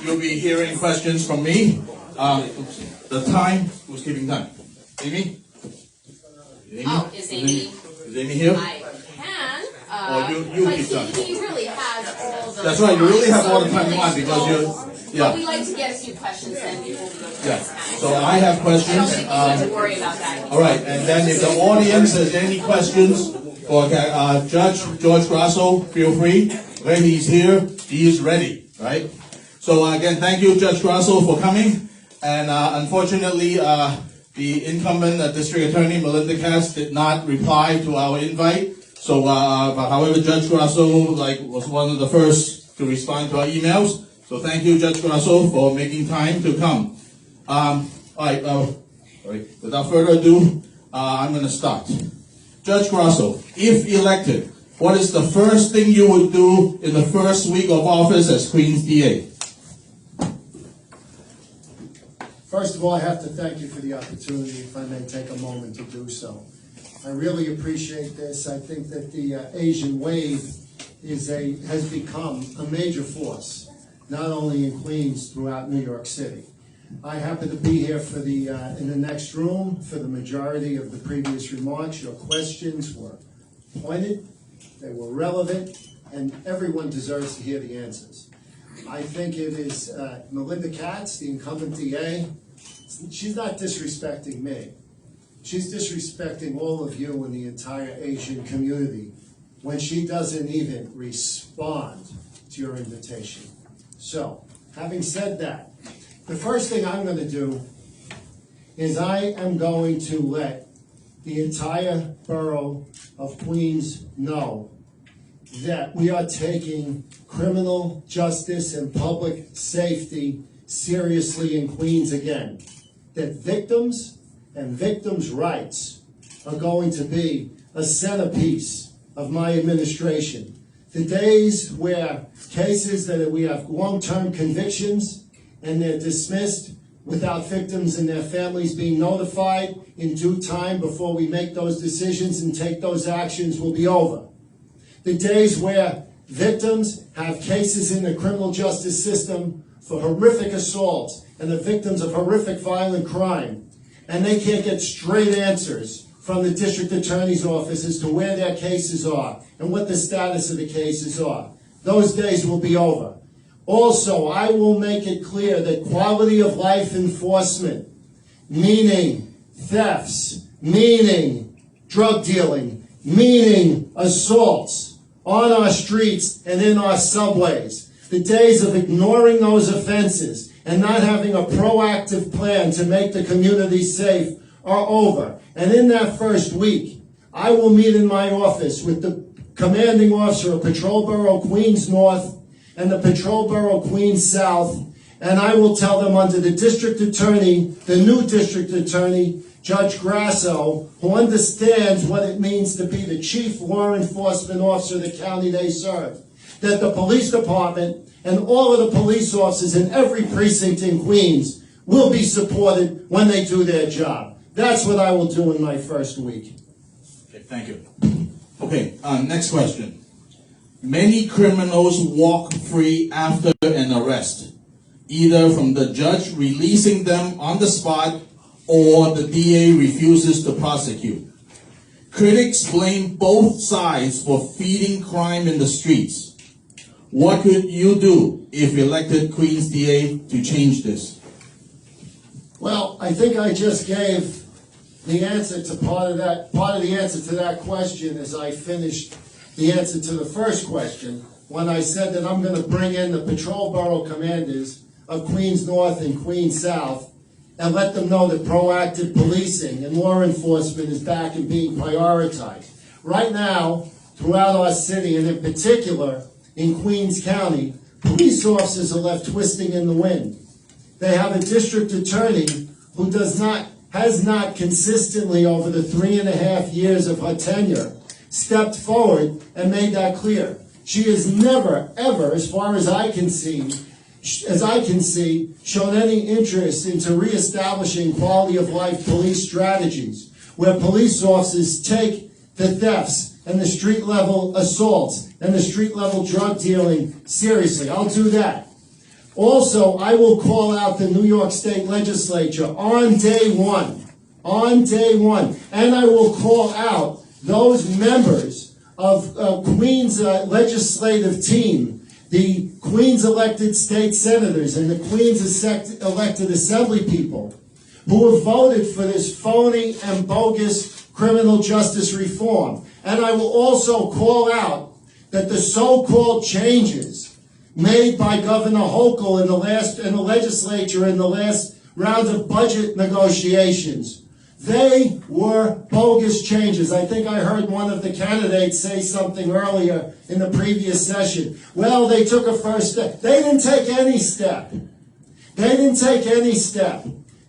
you'll be hearing questions from me. The time, who's keeping time? Amy? Oh, is Amy? Is Amy here? I can. Oh, you but keep time. he really has all the. That's right, you really have all the time you want because you're, But yeah. we like to get a few questions in before we go to the Yeah. next panel. So I have I don't questions. think you have to worry about that. All right, and then if the audience has any questions for Judge George Grasso, feel free. When he's here, he is ready, right? So again, thank you, Judge Grasso, for coming. And unfortunately, the incumbent District Attorney Melinda Katz did not reply to our invite. So, however, Judge Grasso was one of the first to respond to our emails. So thank you, Judge Grasso, for making time to come. All right. Without further ado, I'm going to start. Judge Grasso, if elected, what is the first thing you would do in the first week of office as Queens DA? First of all, I have to thank you for the opportunity, if I may take a moment to do so. I really appreciate this. I think that the Asian wave has become a major force, not only in Queens, throughout New York City. I happen to be here for in the next room for the majority of the previous remarks. Your questions were pointed, they were relevant, and everyone deserves to hear the answers. I think it is Melinda Katz, the incumbent DA. She's not disrespecting me. She's disrespecting all of you in the entire Asian community when she doesn't even respond to your invitation. So, having said that, the first thing I'm going to do is I am going to let the entire borough of Queens know that we are taking criminal justice and public safety seriously in Queens again. That victims and victims' rights are going to be a centerpiece of my administration. The days where cases that we have long-term convictions and they're dismissed without victims and their families being notified in due time before we make those decisions and take those actions will be over. The days where victims have cases in the criminal justice system for horrific assaults and the victims of horrific violent crime, and they can't get straight answers from the district attorney's office as to where their cases are and what the status of the cases are. Those days will be over. Also, I will make it clear that quality of life enforcement, meaning thefts, meaning drug dealing, meaning assaults on our streets and in our subways, the days of ignoring those offenses and not having a proactive plan to make the community safe are over. And in that first week, I will meet in my office with the commanding officer of Patrol Borough Queens North and the Patrol Borough Queens South, and I will tell them under the district attorney, the new district attorney, Judge Grasso, who understands what it means to be the chief law enforcement officer of the county they serve, that the police department and all of the police officers in every precinct in Queens will be supported when they do their job. That's what I will do in my first week. Okay, thank you. Okay, next question. Many criminals walk free after an arrest, either from the judge releasing them on the spot or the DA refuses to prosecute. Critics blame both sides for feeding crime in the streets. What could you do if elected Queens DA to change this? Well, I think I just gave the answer to part of the answer to that question as I finished the answer to the first question when I said that I'm going to bring in the patrol borough commanders of Queens North and Queens South and let them know that proactive policing and law enforcement is back and being prioritized. Right now, throughout our city, and in particular in Queens County, police officers are left twisting in the wind. They have a district attorney who has not consistently over the 3.5 years of her tenure stepped forward and made that clear. She has never, ever, as far as I can see, shown any interest into reestablishing quality of life police strategies, where police officers take the thefts and the street level assaults and the street level drug dealing seriously. I'll do that. Also, I will call out the New York State Legislature on day one, and I will call out those members of Queens legislative team, the Queens elected state senators and the Queens elected assembly people who have voted for this phony and bogus criminal justice reform. And I will also call out that the so-called changes made by Governor Hochul in the legislature in the last round of budget negotiations, they were bogus changes. I think I heard one of the candidates say something earlier in the previous session. Well, they took a first step. They didn't take any step.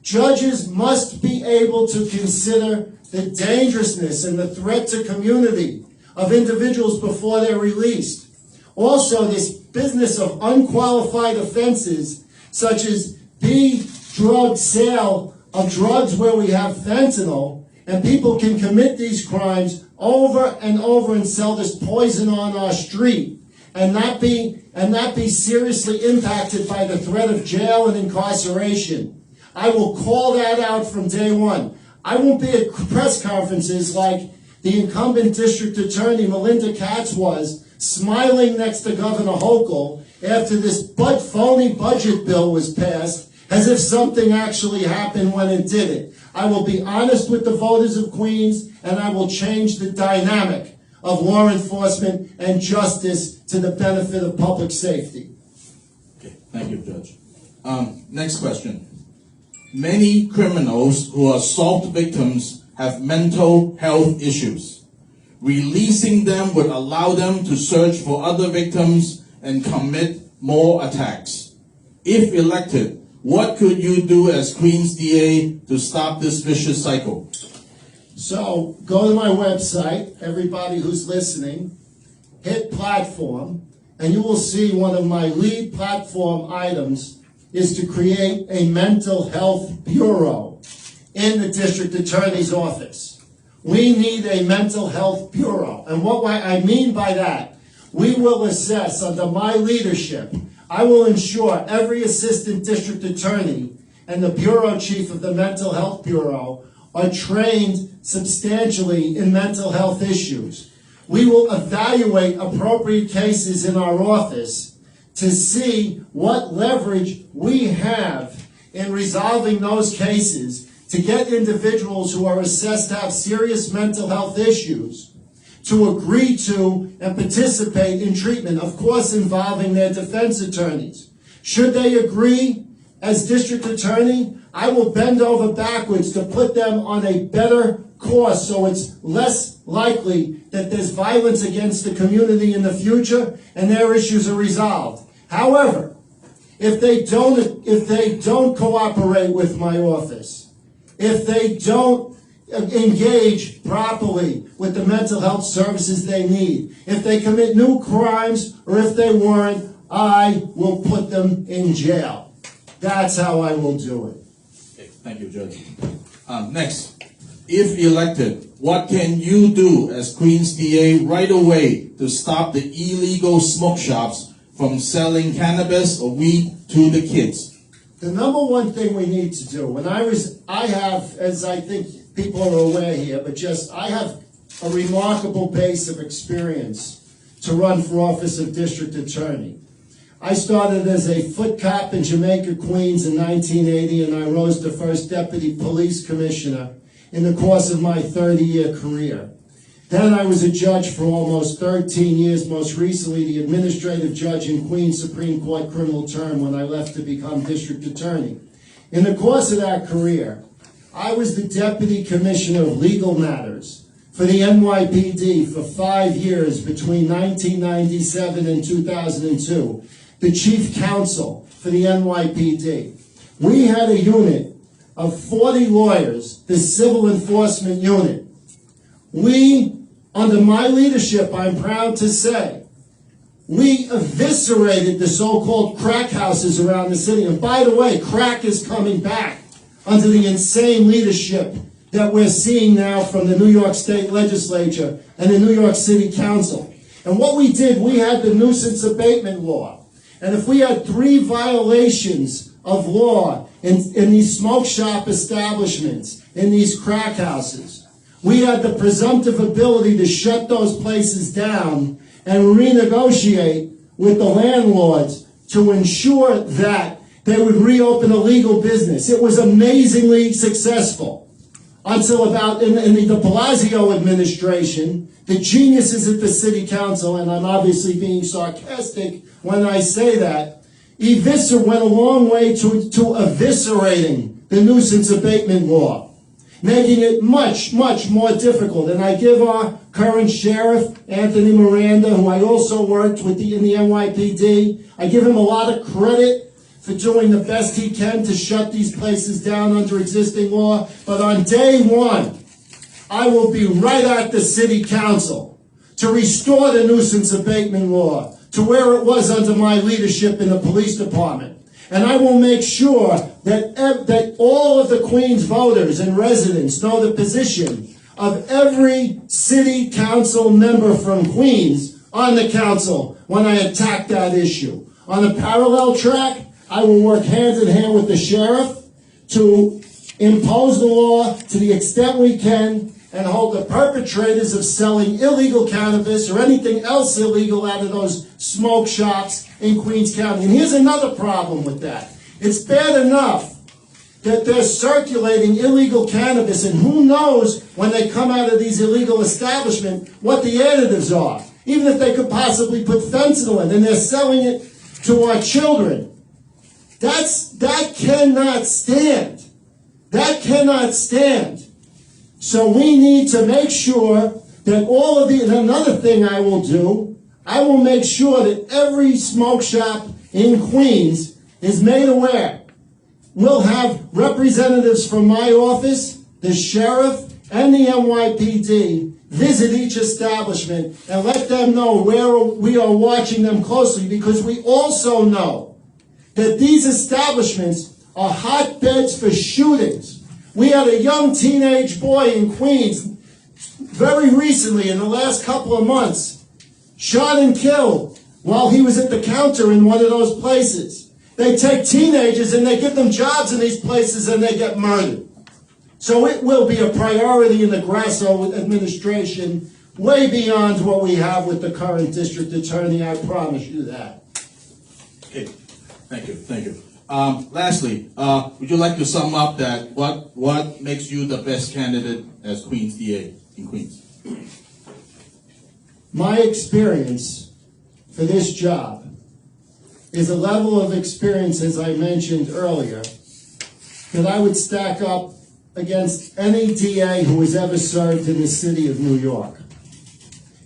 Judges must be able to consider the dangerousness and the threat to community of individuals before they're released. Also, this business of unqualified offenses, such as drug sale of drugs where we have fentanyl, and people can commit these crimes over and over and sell this poison on our street and not be seriously impacted by the threat of jail and incarceration. I will call that out from day one. I won't be at press conferences like the incumbent district attorney Melinda Katz was, smiling next to Governor Hochul after this phony budget bill was passed, as if something actually happened when it didn't. I will be honest with the voters of Queens, and I will change the dynamic of law enforcement and justice to the benefit of public safety. Okay, thank you, Judge. Next question. Many criminals who are assault victims have mental health issues. Releasing them would allow them to search for other victims and commit more attacks. If elected, what could you do as Queens DA to stop this vicious cycle? So go to my website, everybody who's listening, hit platform, and you will see one of my lead platform items is to create a mental health bureau in the district attorney's office. We need a mental health bureau. And what I mean by that, we will assess under my leadership, I will ensure every assistant district attorney and the bureau chief of the mental health bureau are trained substantially in mental health issues. We will evaluate appropriate cases in our office to see what leverage we have in resolving those cases to get individuals who are assessed to have serious mental health issues to agree to and participate in treatment, of course involving their defense attorneys. Should they agree as district attorney, I will bend over backwards to put them on a better course so it's less likely that there's violence against the community in the future and their issues are resolved. However, if they don't cooperate with my office, if they don't engage properly with the mental health services they need, if they commit new crimes, or if they weren't, I will put them in jail. That's how I will do it. Okay, thank you, Judge. Next, if elected, what can you do as Queens DA right away to stop the illegal smoke shops from selling cannabis or weed to the kids? The number one thing we need to do, I have, as I think people are aware here, I have a remarkable base of experience to run for office of district attorney. I started as a foot cop in Jamaica, Queens in 1980, and I rose to first deputy police commissioner in the course of my 30-year career. Then I was a judge for almost 13 years, most recently the administrative judge in Queens Supreme Court criminal term when I left to become district attorney. In the course of that career, I was the deputy commissioner of legal matters for the NYPD for 5 years between 1997 and 2002, the chief counsel for the NYPD. We had a unit of 40 lawyers, the civil enforcement unit. We, under my leadership, I'm proud to say, we eviscerated the so-called crack houses around the city. And by the way, crack is coming back under the insane leadership that we're seeing now from the New York State Legislature and the New York City Council. And what we did, we had the nuisance abatement law. And if we had 3 violations of law in these smoke shop establishments, in these crack houses, we had the presumptive ability to shut those places down and renegotiate with the landlords to ensure that they would reopen a legal business. It was amazingly successful until about in the de Blasio administration, the geniuses at the city council, and I'm obviously being sarcastic when I say that, went a long way to eviscerating the nuisance abatement law, making it much, much more difficult. And I give our current sheriff, Anthony Miranda, who I also worked with in the NYPD, I give him a lot of credit for doing the best he can to shut these places down under existing law. But on day one, I will be right at the city council to restore the nuisance abatement law to where it was under my leadership in the police department. And I will make sure that all of the Queens voters and residents know the position of every city council member from Queens on the council when I attack that issue. On the parallel track, I will work hand in hand with the sheriff to impose the law to the extent we can and hold the perpetrators of selling illegal cannabis or anything else illegal out of those smoke shops in Queens County. And here's another problem with that. It's bad enough that they're circulating illegal cannabis, and who knows when they come out of these illegal establishments what the additives are. Even if they could possibly put fentanyl in, and they're selling it to our children. That cannot stand. That cannot stand. So we need to make sure that all of and another thing I will do, I will make sure that every smoke shop in Queens is made aware. We'll have representatives from my office, the sheriff, and the NYPD visit each establishment and let them know where we are watching them closely, because we also know that these establishments are hotbeds for shootings. We had a young teenage boy in Queens very recently, in the last couple of months, shot and killed while he was at the counter in one of those places. They take teenagers and they give them jobs in these places and they get murdered. So it will be a priority in the Grasso administration, way beyond what we have with the current district attorney, I promise you that. Okay, thank you. Lastly, would you like to sum up that what makes you the best candidate as Queens DA in Queens? My experience for this job is a level of experience, as I mentioned earlier, that I would stack up against any DA who has ever served in the city of New York.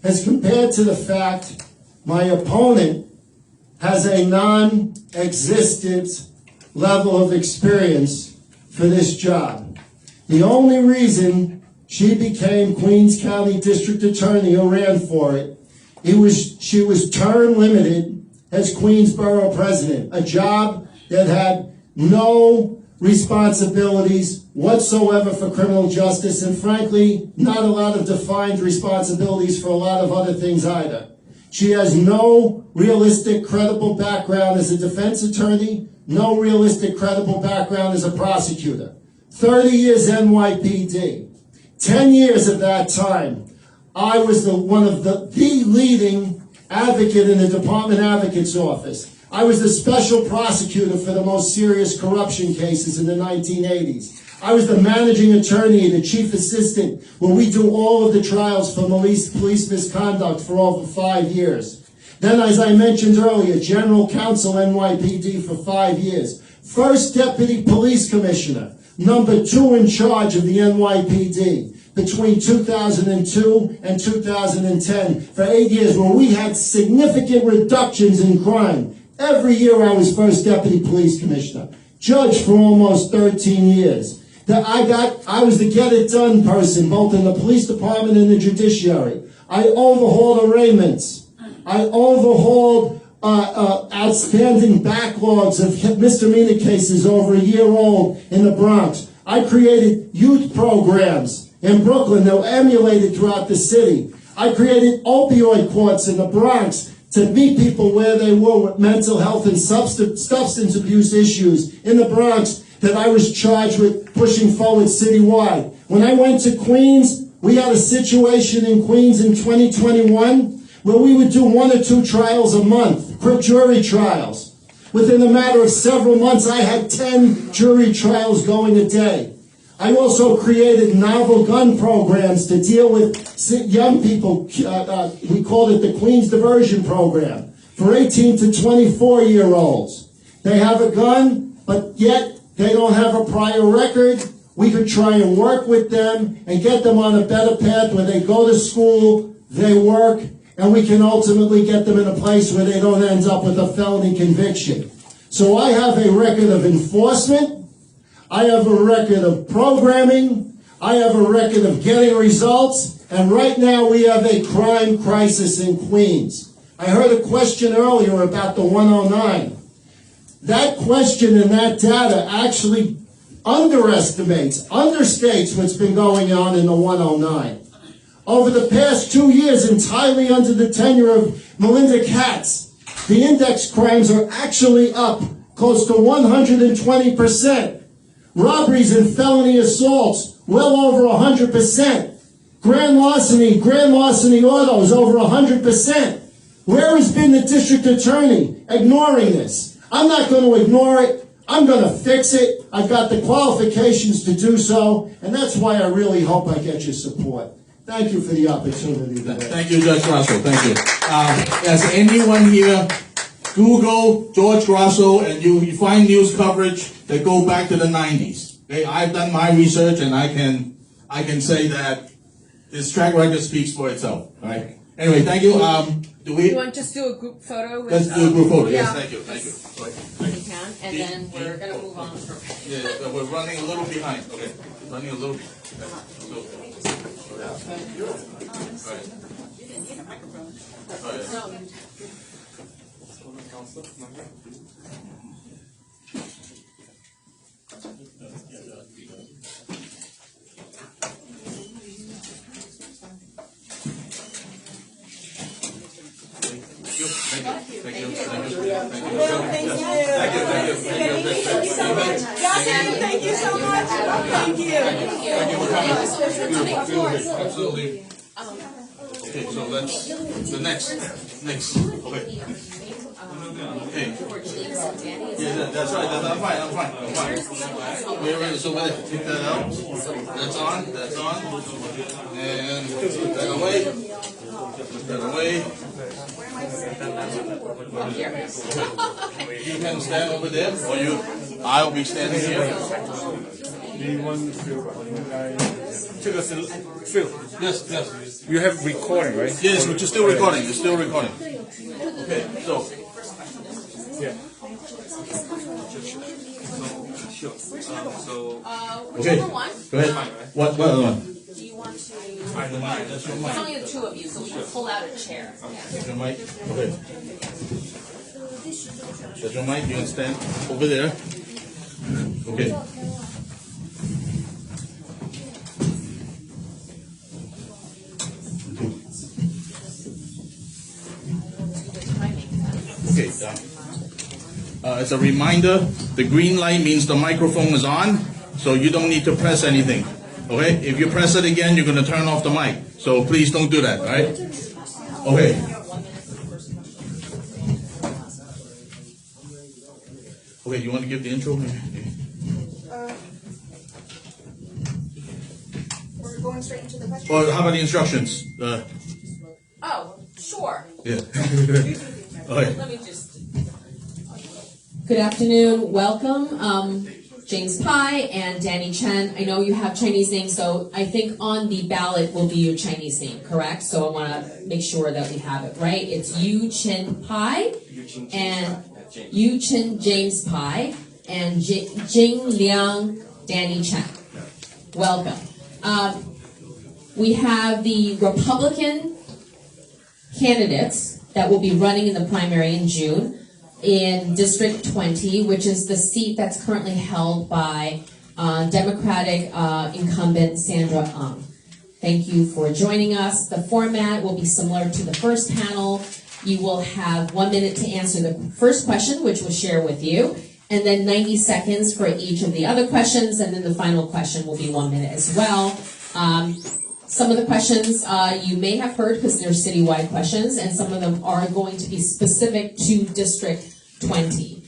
As compared to the fact my opponent has a non-existent level of experience for this job. The only reason she became Queens County District Attorney or ran for it, she was term limited as Queens Borough President, a job that had no responsibilities whatsoever for criminal justice, and frankly, not a lot of defined responsibilities for a lot of other things either. She has no realistic, credible background as a defense attorney, no realistic, credible background as a prosecutor. 30 years NYPD. 10 years of that time, I was one of the leading advocate in the Department Advocate's Office. I was the special prosecutor for the most serious corruption cases in the 1980s. I was the managing attorney and the chief assistant when we do all of the trials for police misconduct for over 5 years. Then, as I mentioned earlier, general counsel NYPD for 5 years. First deputy police commissioner, number 2 in charge of the NYPD between 2002 and 2010 for 8 years, where we had significant reductions in crime. Every year I was first deputy police commissioner, judge for almost 13 years. I was the get it done person, both in the police department and the judiciary. I overhauled arraignments. I overhauled outstanding backlogs of misdemeanor cases over a year old in the Bronx. I created youth programs in Brooklyn that were emulated throughout the city. I created opioid courts in the Bronx to meet people where they were with mental health and substance abuse issues in the Bronx that I was charged with pushing forward citywide. When I went to Queens, we had a situation in Queens in 2021 where we would do 1 or 2 trials a month, jury trials. Within a matter of several months, I had 10 jury trials going a day. I also created novel gun programs to deal with young people. We called it the Queens Diversion Program for 18 to 24-year-olds. They have a gun, but yet they don't have a prior record. We could try and work with them and get them on a better path where they go to school, they work, and we can ultimately get them in a place where they don't end up with a felony conviction. So I have a record of enforcement. I have a record of programming. I have a record of getting results. And right now we have a crime crisis in Queens. I heard a question earlier about the 109. That question and that data actually understates what's been going on in the 109. Over the past 2 years, entirely under the tenure of Melinda Katz, the index crimes are actually up close to 120%. Robberies and felony assaults, well over 100%. Grand larceny autos, over 100%. Where has been the district attorney ignoring this? I'm not going to ignore it. I'm going to fix it. I've got the qualifications to do so, and that's why I really hope I get your support. Thank you for the opportunity today. Thank you, Judge Grasso. Thank you. Has anyone here Google George Grasso and you find news coverage that go back to the 90s? Okay, I've done my research and I can say that this track record speaks for itself. All right. Anyway, thank you. Do we? You want to just do a group photo? With, Let's do a group photo. Yes, yeah. thank you. Thank you. Right. You can, and then we're going to move on. Yeah, we're running a little behind. Okay, running a little. Okay. Thank you so much. Thank you so much. Thank you. Absolutely. Okay, so let's the next. Okay. Okay. Yeah, that's right. I'm fine. Wait. So take that out. That's on. And put that away. You can stand over there, or I'll be standing here. Do you want to take us a film? Yes. You have recording, right? Yes, we're still recording. Okay, so. Yeah. Sure. Okay. Whichever one. Go ahead. What other one? Do you want to? That's your There's mic. only the two of you, so we can pull out a chair. That's your mic. Okay. That's your mic. You can stand over there. Okay. Okay. As a reminder, the green light means the microphone is on, so you don't need to press anything. Okay? If you press it again, you're going to turn off the mic. So please don't do that, all right? Okay. Okay, you want to give the intro? We're going straight into the question. Or how about the instructions? Oh, sure. Yeah. Okay. Let me just. Good afternoon. Welcome, James Pai and Danny Chen. I know you have Chinese names, so I think on the ballot will be your Chinese name, correct? So I want to make sure that we have it right. It's Yu Chen Pai and Yu Chen James Pai and Jing Liang Danny Chen. Welcome. We have the Republican candidates that will be running in the primary in June in District 20, which is the seat that's currently held by Democratic incumbent Sandra Ng. Thank you for joining us. The format will be similar to the first panel. You will have 1 minute to answer the first question, which we'll share with you, and then 90 seconds for each of the other questions, and then the final question will be 1 minute as well. Some of the questions you may have heard because they're citywide questions, and some of them are going to be specific to District 20.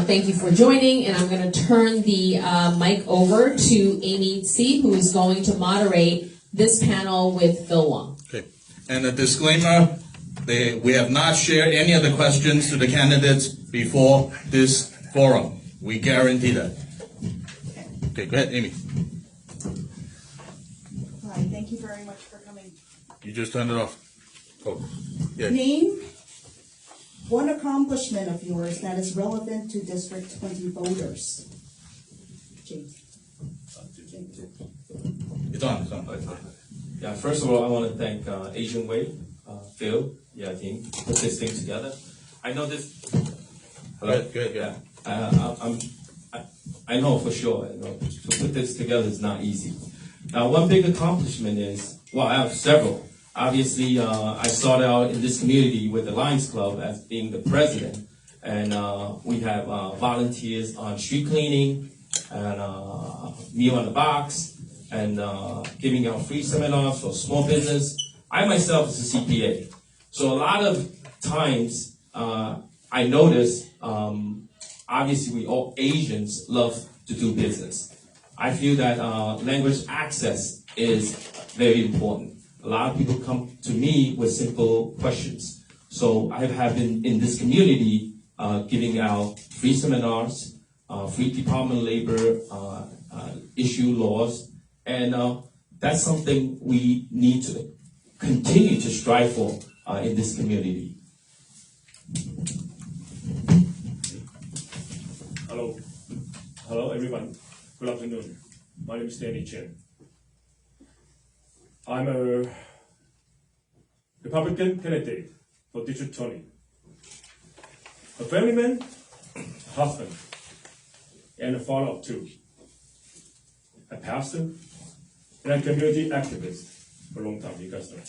Thank you for joining, and I'm going to turn the mic over to Amy Tse, who is going to moderate this panel with Phil Wong. Okay. And a disclaimer, we have not shared any of the questions to the candidates before this forum. We guarantee that. Okay, go ahead, Amy. Hi, thank you very much for coming. You just turned it off. Oh, yeah. Name one accomplishment of yours that is relevant to District 20 voters. James. It's on. Yeah, first of all, I want to thank Asian Way, Phil, team, put this thing together. I know this. Hello? Good. Yeah. I know for sure, to put this together is not easy. Now, one big accomplishment is, well, I have several. Obviously, I started out in this community with the Lions Club as being the president, and we have volunteers on street cleaning, and Meal on the Box, and giving out free seminars for small business. I myself is a CPA, so a lot of times I notice, obviously we all Asians love to do business. I feel that language access is very important. A lot of people come to me with simple questions. So I have been in this community giving out free seminars, free Department of Labor issue laws, and that's something we need to continue to strive for in this community. Hello everyone. Good afternoon. My name is Danny Chen. I'm a Republican candidate for District 20. A family man, a husband, and a father of two. A pastor and a community activist for a long time, you guys know.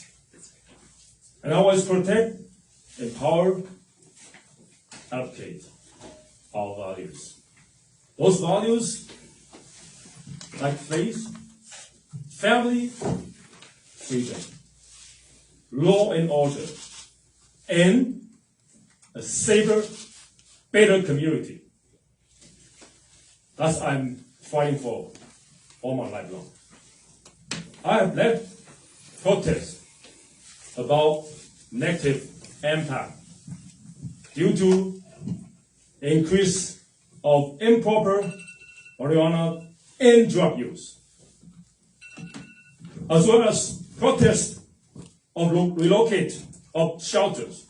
And I always protect, empower, advocate our values. Those values like faith, family, freedom, law and order, and a safer, better community. That's what I'm fighting for all my life long. I have led protests about negative impact due to increase of improper marijuana and drug use, as well as protests of relocate of shelters,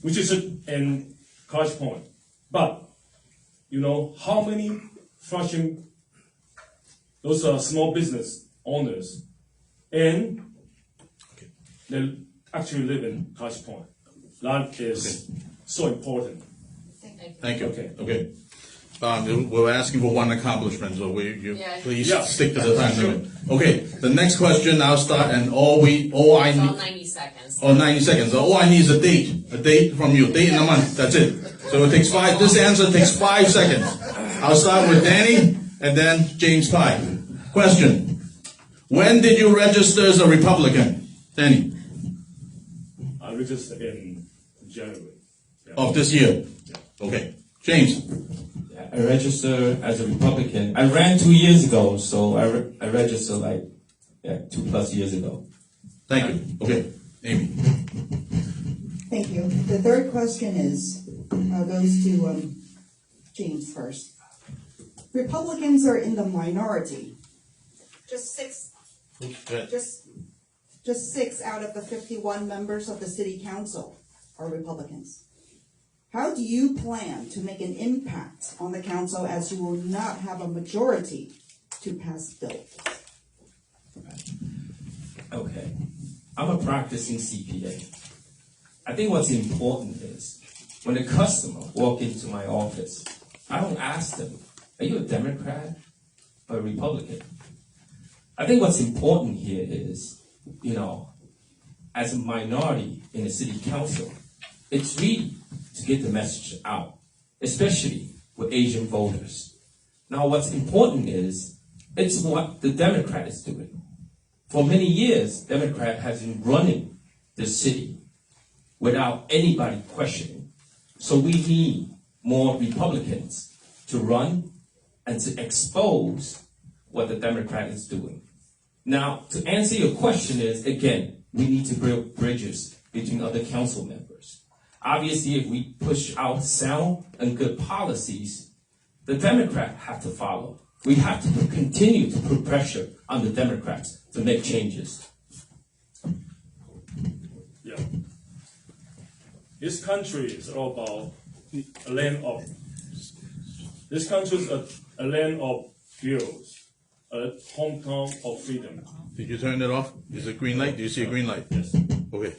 which is in College Point, But, you know, how many Flushing, those are small business owners, and they actually live in Cache Point. That is so important. Thank you. Okay. Okay. We're asking for one accomplishment, so please Yeah. stick to the time limit. Okay, the next question I'll start, and all I It's all need, 90 seconds. 90 seconds. All I need is a date from you, date and a month, that's it. So it takes this answer takes 5 seconds. I'll start with Danny, and then James Pye. Question, when did you register as a Republican? Danny, I registered in January. Yeah. of this year? Okay. James? I registered as a Republican. I ran 2 years ago, so I registered like 2+ years ago. Thank you. Okay. Amy? Thank you. The third question goes to James first. Republicans are in the minority. Just six out of the 51 members of the city council are Republicans. How do you plan to make an impact on the council as you will not have a majority to pass bills? Okay. I'm a practicing CPA. I think what's important is when a customer walks into my office, I don't ask them, are you a Democrat or a Republican? I think what's important here is, you know, as a minority in the city council, it's really to get the message out, especially with Asian voters. Now, what's important is it's what the Democrat is doing. For many years, Democrat has been running the city without anybody questioning. So we need more Republicans to run and to expose what the Democrat is doing. Now, to answer your question is, again, we need to build bridges between other council members. Obviously, if we push out sound and good policies, the Democrats have to follow. We have to continue to put pressure on the Democrats to make changes. Yeah. This country is all about a land of. This country is a land of heroes, a hometown of freedom. Did you turn it off? Is it green light? Do you see a green light? Yes. Okay.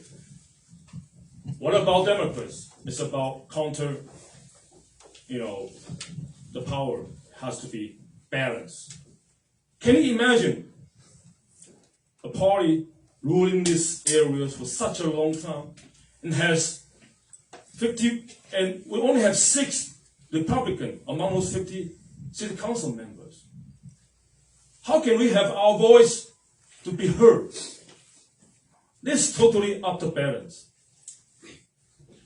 What about Democrats? It's about counter. You know, the power has to be balanced. Can you imagine a party ruling these areas for such a long time and has 50, and we only have 6 Republicans among those 50 city council members? How can we have our voice to be heard? This is totally out of balance.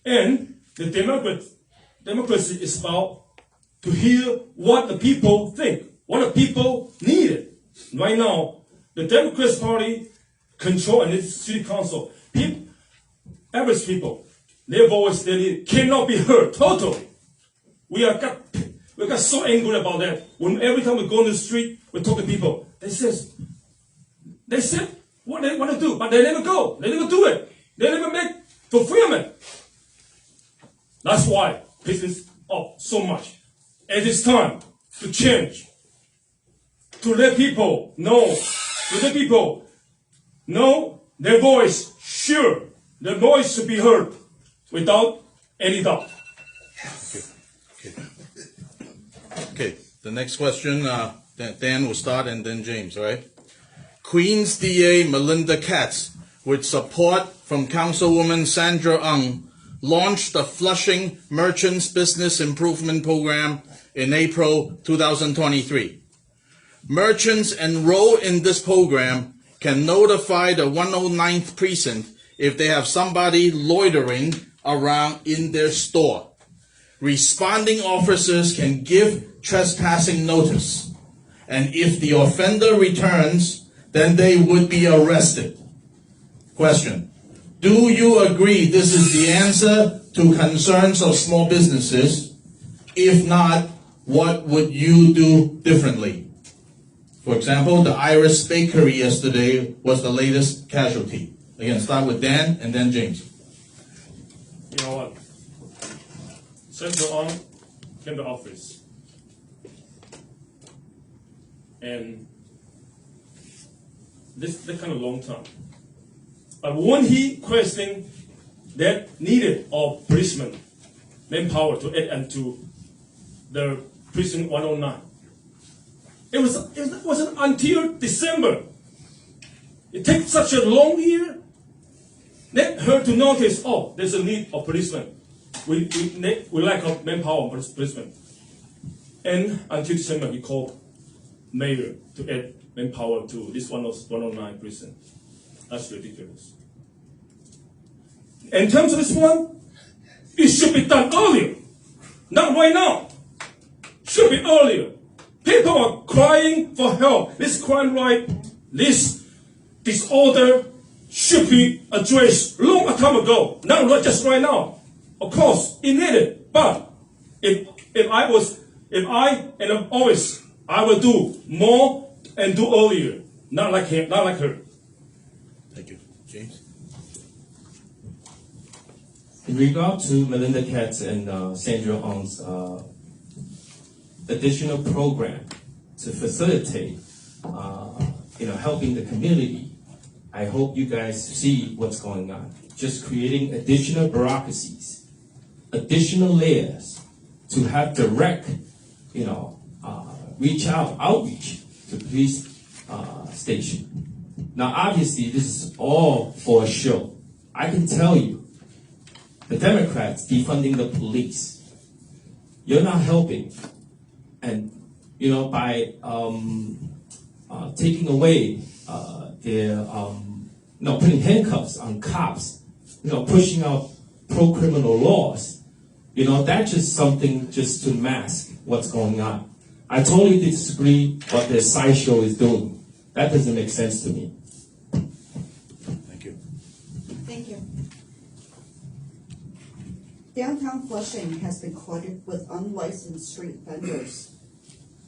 And the democracy is about to hear what the people think, what the people need. Right now, the Democrat Party control and its city council. Average people, their voice cannot be heard totally. We got so angry about that. When every time we go on the street, we talk to people. They said what they want to do, but they never go. They never do it. They never make fulfillment. That's why business up so much. And it's time to change. To let people know. Their voice, sure. Their voice should be heard without any doubt. Okay, the next question, Dan will start and then James, all right? Queens DA Melinda Katz, with support from Councilwoman Sandra Ng, launched the Flushing Merchants Business Improvement Program in April 2023. Merchants enrolled in this program can notify the 109th precinct if they have somebody loitering around in their store. Responding officers can give trespassing notice, and if the offender returns, then they would be arrested. Question: do you agree this is the answer to concerns of small businesses? If not, what would you do differently? For example, the Irish Bakery yesterday was the latest casualty. Again, start with Dan and then James. You know what? Sandra On came to office. And this kind of long time. But when he questioned that needed of policemen, manpower to add and to the prison 109, it wasn't until December. It takes such a long year. Let her to notice, oh, there's a need of policemen. We lack of manpower of policemen. And until December, he called mayor to add manpower to this 109 prison. That's ridiculous. In terms of this one, it should be done earlier. Not right now. Should be earlier. People are crying for help. This crime rate, this disorder should be addressed long time ago. Not just right now. Of course, it needed. But if I will do more and do earlier. Not like him, not like her. Thank you. James? In regard to Melinda Katz and Sandra Ong's additional program to facilitate, helping the community, I hope you guys see what's going on. Just creating additional bureaucracies, additional layers to have direct, outreach to police station. Now, obviously, this is all for a show. I can tell you, the Democrats defunding the police, you're not helping. And, by taking away putting handcuffs on cops, pushing out pro-criminal laws, that's just something just to mask what's going on. I totally disagree what the sideshow is doing. That doesn't make sense to me. Thank you. Thank you. Downtown Flushing has been cluttered with unlicensed street vendors.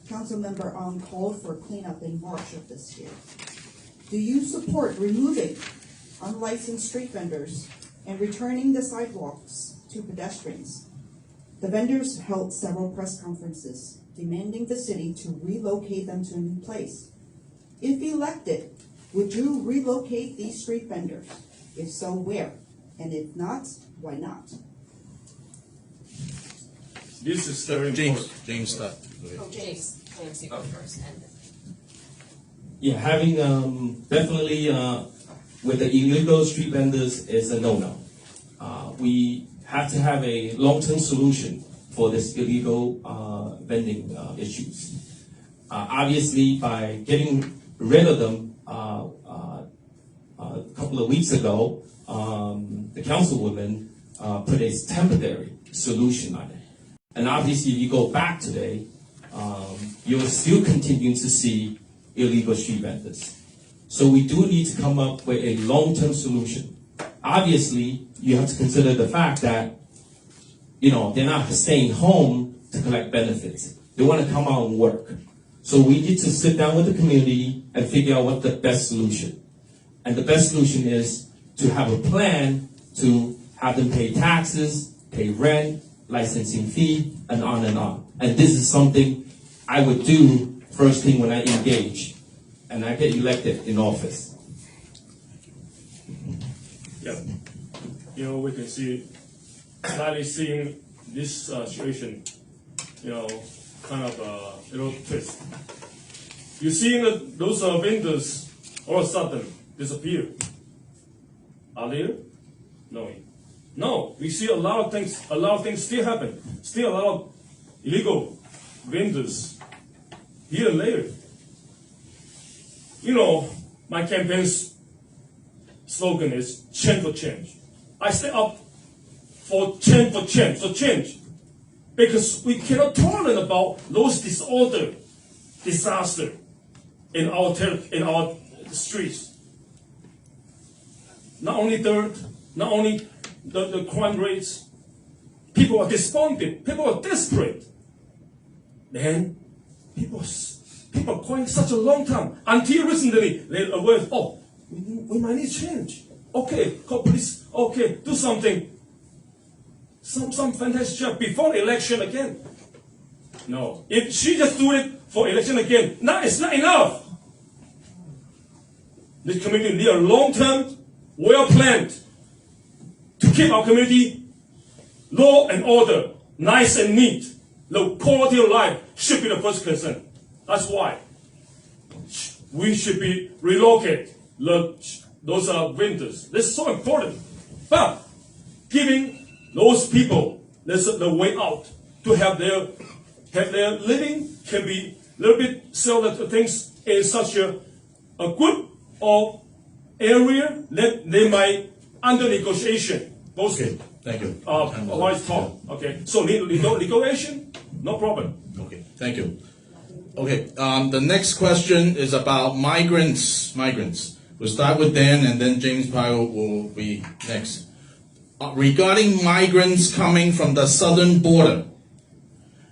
Councilmember Ong called for cleanup in March of this year. Do you support removing unlicensed street vendors and returning the sidewalks to pedestrians? The vendors held several press conferences demanding the city to relocate them to a new place. If elected, would you relocate these street vendors? If so, where? And if not, why not? This is very James, important. James, start. James, you go first. And Yeah, having definitely with the illegal street vendors is a no-no. We have to have a long-term solution for this illegal vending issues. Obviously, by getting rid of them a couple of weeks ago, the councilwoman put a temporary solution on it. And obviously, if you go back today, you'll still continue to see illegal street vendors. So we do need to come up with a long-term solution. Obviously, you have to consider the fact that, they're not staying home to collect benefits. They want to come out and work. So we need to sit down with the community and figure out what the best solution. And the best solution is to have a plan to have them pay taxes, pay rent, licensing fee, and on and on. And this is something I would do first thing when I engage and I get elected in office. Yeah. We can see, slightly seeing this situation, kind of a little twist. You're seeing that those vendors all of a sudden disappear. Are they? No. We see a lot of things still happen. Still a lot of illegal vendors here and there. My campaign's slogan is change for change. I stay up for change. Because we cannot tolerate about those disaster in our streets. Not only dirt, not only the crime rates, people are despondent, people are desperate. Then people are crying such a long time until recently they're aware of, we might need change. Okay, call police. Okay, do something. Some fantastic job before the election again. No. If she just do it for election again, it's not enough. This community need a long-term, well-planned to keep our community law and order, nice and neat. The quality of life should be the first concern. That's why we should be relocate those vendors. This is so important. But giving those people the way out to have their living can be a little bit sell the things in such a good or area that they might under negotiation. Those Okay, thank you. wise talk. Okay, so negotiation, no problem. Okay, thank you. Okay, the next question is about migrants. We'll start with Dan, and then James Pyle will be next. Regarding migrants coming from the southern border,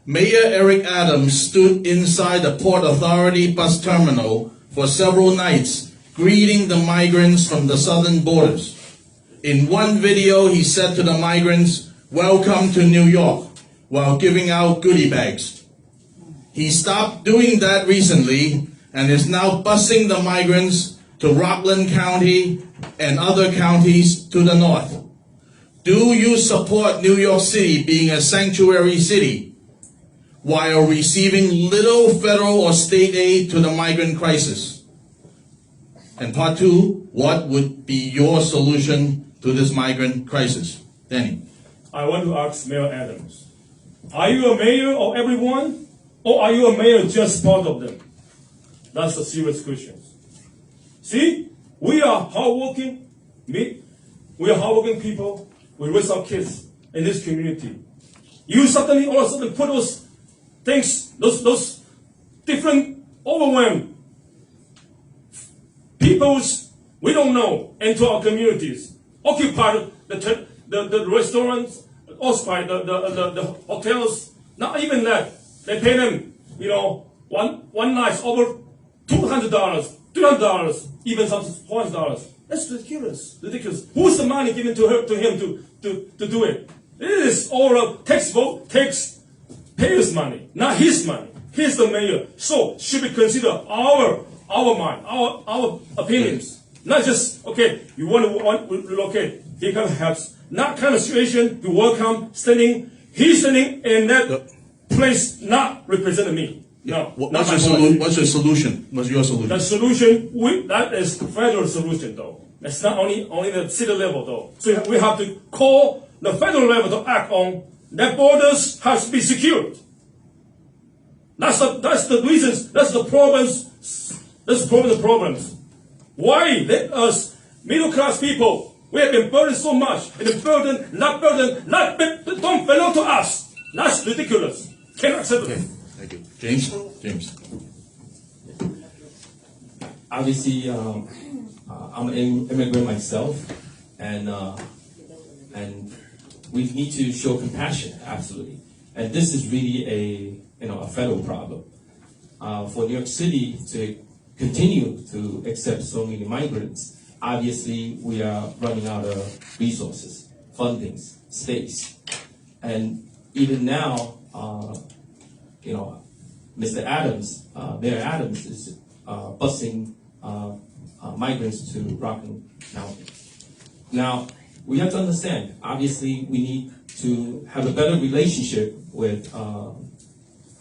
Mayor Eric Adams stood inside the Port Authority bus terminal for several nights, greeting the migrants from the southern borders. In one video, he said to the migrants, "Welcome to New York," while giving out goodie bags. He stopped doing that recently and is now busing the migrants to Rockland County and other counties to the north. Do you support New York City being a sanctuary city while receiving little federal or state aid to the migrant crisis? And part two, what would be your solution to this migrant crisis? Danny. I want to ask Mayor Adams, are you a mayor of everyone, or are you a mayor just part of them? That's a serious question. See, we are hardworking. We are hardworking people. We raise our kids in this community. You suddenly, all of a sudden, put those things, those different, overwhelmed peoples we don't know into our communities, occupy the restaurants, occupy the hotels. Not even that. They pay them, one night over $200, $300, even some $400. That's ridiculous. Who's the money given to him to do it? It is all a tax payers' money, not his money. He's the mayor, so should we consider our mind, our opinions, not just you want to relocate. He can have not kind of situation. You welcome he's standing in that place, not representing me. No. What's your solution? What's your solution? The solution, that is the federal solution, though. It's not only the city level, though. So we have to call the federal level to act on that borders has to be secured. That's the reasons. That's the problems. That's the problems. Why let us middle class people? We have been burdened so much, and the burden don't belong to us. That's ridiculous. Cannot accept it. Okay, thank you. James. Obviously, I'm an immigrant myself, and we need to show compassion, absolutely. And this is really a federal problem. For New York City to continue to accept so many migrants, obviously we are running out of resources, fundings, space, and even now, Mr. Adams, Mayor Adams is busing migrants to Rockland County. Now, we have to understand, obviously, we need to have a better relationship with,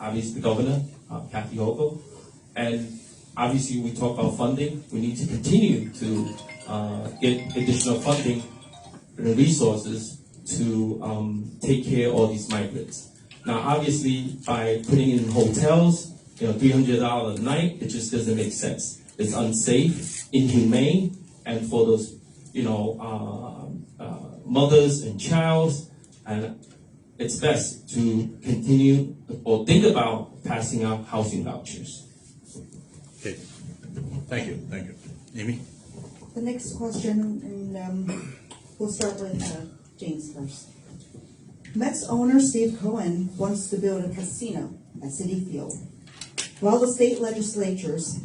obviously, the governor, Kathy Hochul, and obviously, we talk about funding. We need to continue to get additional funding and resources to take care of all these migrants. Now, obviously, by putting in hotels, $300 a night, it just doesn't make sense. It's unsafe, inhumane, and for those, mothers and childs, and it's best to continue or think about passing out housing vouchers. Okay, thank you. Amy? The next question, and we'll start with James first. Mets owner Steve Cohen wants to build a casino at Citi Field. While the state legislators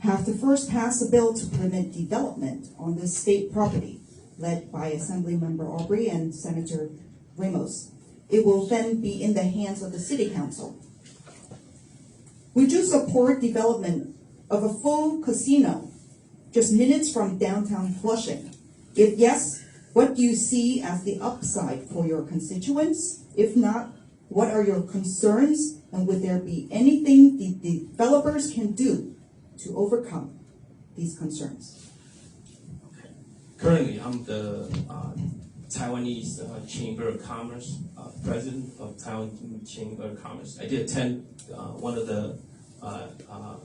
have to first pass a bill to permit development on this state property, led by Assemblymember Aubrey and Senator Ramos. it will then be in the hands of the city council. Would you support development of a full casino just minutes from downtown Flushing? If yes, what do you see as the upside for your constituents? If not, what are your concerns, and would there be anything the developers can do to overcome these concerns? Currently, I'm the Taiwanese Chamber of Commerce, president of Taiwan Chamber of Commerce. I did attend one of the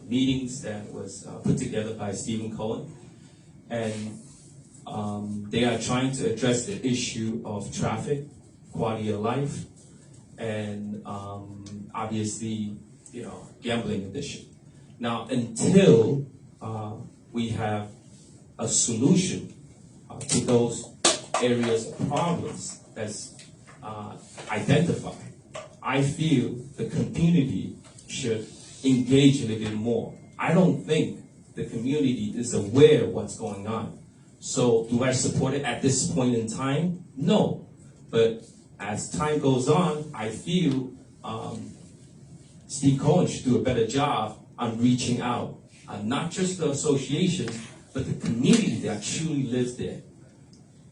meetings that was put together by Stephen Cohen, and they are trying to address the issue of traffic, quality of life, and obviously, gambling addiction. Now, until we have a solution to those areas of problems that's identified, I feel the community should engage a little bit more. I don't think the community is aware of what's going on. So do I support it at this point in time? No. But as time goes on, I feel Steve Cohen should do a better job on reaching out, not just the associations, but the community that truly lives there.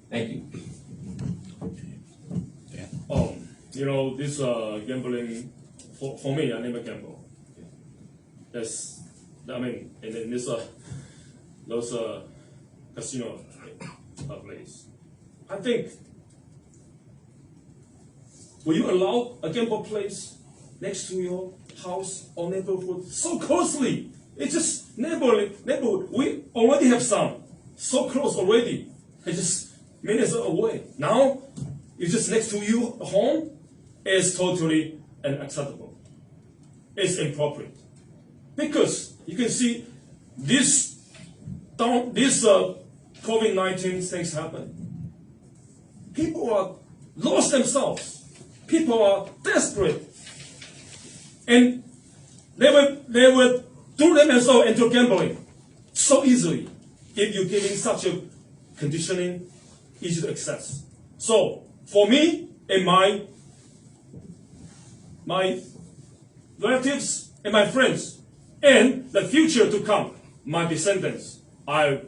Thank you. This gambling, for me, I never gamble. That's, and then this those casino place. I think, will you allow a gamble place next to your house or neighborhood so closely? It's just neighborhood. We already have some so close already. It's just minutes away. Now, it's just next to your home. It's totally unacceptable. It's inappropriate. Because you can see this COVID-19 things happen. People are lost themselves. People are desperate. And they will throw themselves into gambling so easily if you're giving such a conditioning easy to access. So for me and my relatives and my friends and the future to come, my descendants, I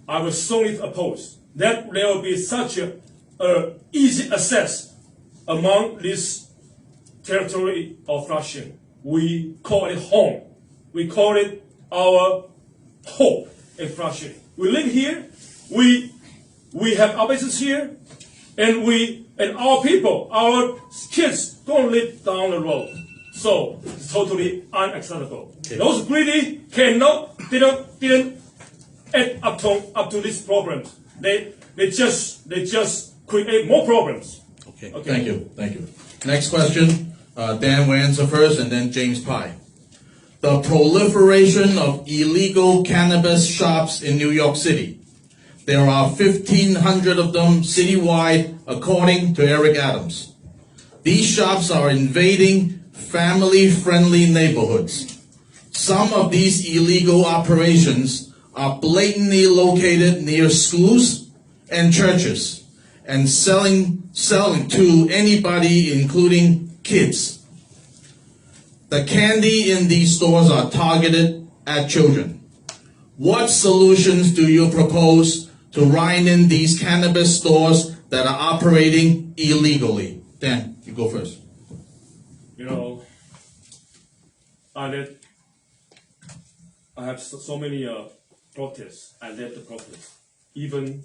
will strongly oppose that there will be such a easy access among this territory of Flushing. We call it home. We call it our hope in Flushing. We live here. We have our business here, and our people, our kids don't live down the road. So it's totally unacceptable. Okay. Those greedy didn't add up to these problems. They just create more problems. Okay. Thank you. Next question. Dan will answer first, and then James Pye. The proliferation of illegal cannabis shops in New York City. There are 1,500 of them citywide, according to Eric Adams. These shops are invading family-friendly neighborhoods. Some of these illegal operations are blatantly located near schools and churches and selling to anybody, including kids. The candy in these stores are targeted at children. What solutions do you propose to rein in these cannabis stores that are operating illegally? Dan, you go first. I have so many protests. I led the protest, even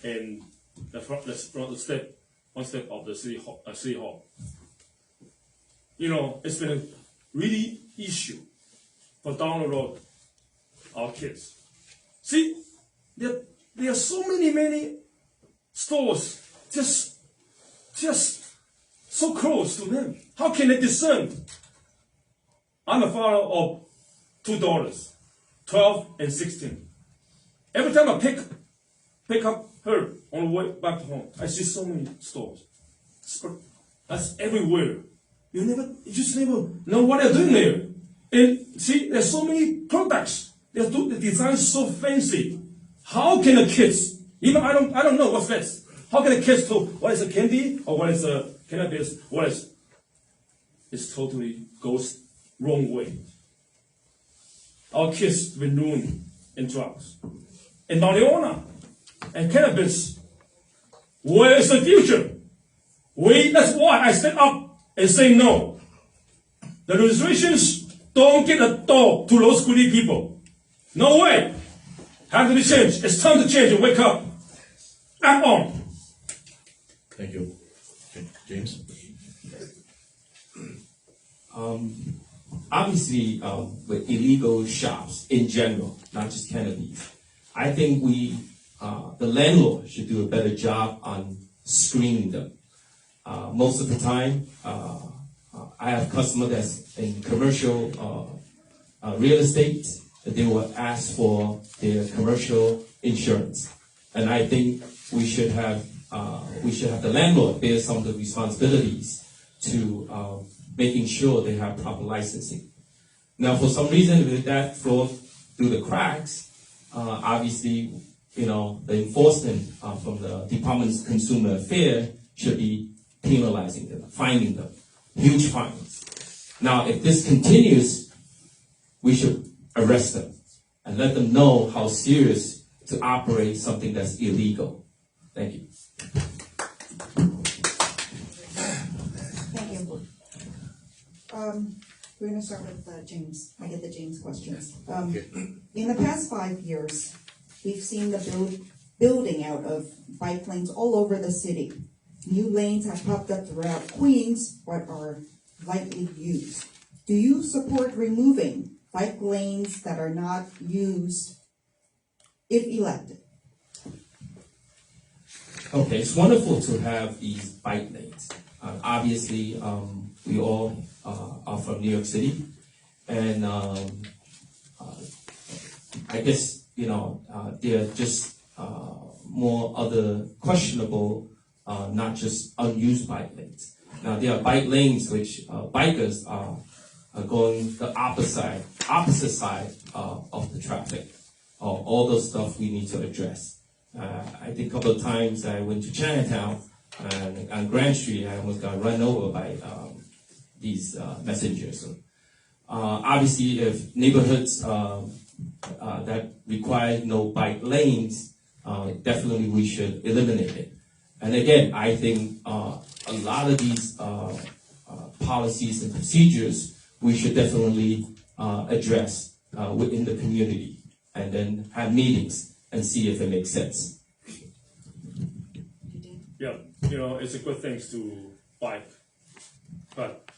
in one step of the city hall. It's been a really issue for down the road our kids. See, there are so many stores just so close to them. How can they discern? I'm a father of 2 daughters, 12 and 16. Every time I pick up her on the way back home, I see so many stores. That's everywhere. You just never know what they're doing there. And see, there's so many products. The design is so fancy. How can the kids, even I don't know what's that. How can a kid tell what is a candy or what is a cannabis? What is? It's totally goes wrong way. Our kids been ruined in drugs, in marijuana, and cannabis. Where is the future? That's why I stand up and say no. The registrations don't get a door to those greedy people. No way. Have to be changed. It's time to change and wake up. Act on. Thank you. Okay, James? Obviously, with illegal shops in general, not just cannabis, I think the landlord should do a better job on screening them. Most of the time, I have customers that's in commercial real estate. They will ask for their commercial insurance, and I think we should have the landlord bear some of the responsibilities to making sure they have proper licensing. Now, for some reason, if that falls through the cracks, obviously, the enforcement from the Department of Consumer Affairs should be penalizing them, fining them, huge fines. Now, if this continues, we should arrest them and let them know how serious to operate something that's illegal. Thank you. Thank you. We're gonna start with James. I get the James questions. In the past 5 years, we've seen the building out of bike lanes all over the city. New lanes have popped up throughout Queens, but are lightly used. Do you support removing bike lanes that are not used if elected? Okay, it's wonderful to have these bike lanes. Obviously, we all are from New York City, and I guess there are just more other questionable, not just unused bike lanes. Now there are bike lanes which bikers are going the opposite side of the traffic. All those stuff we need to address. I think a couple of times I went to Chinatown and on Grand Street, I almost got run over by these messengers. So, obviously, if neighborhoods that require no bike lanes, definitely we should eliminate it. And again, I think a lot of these policies and procedures we should definitely address within the community, and then have meetings and see if it makes sense. Yeah, it's a good thing to bike, but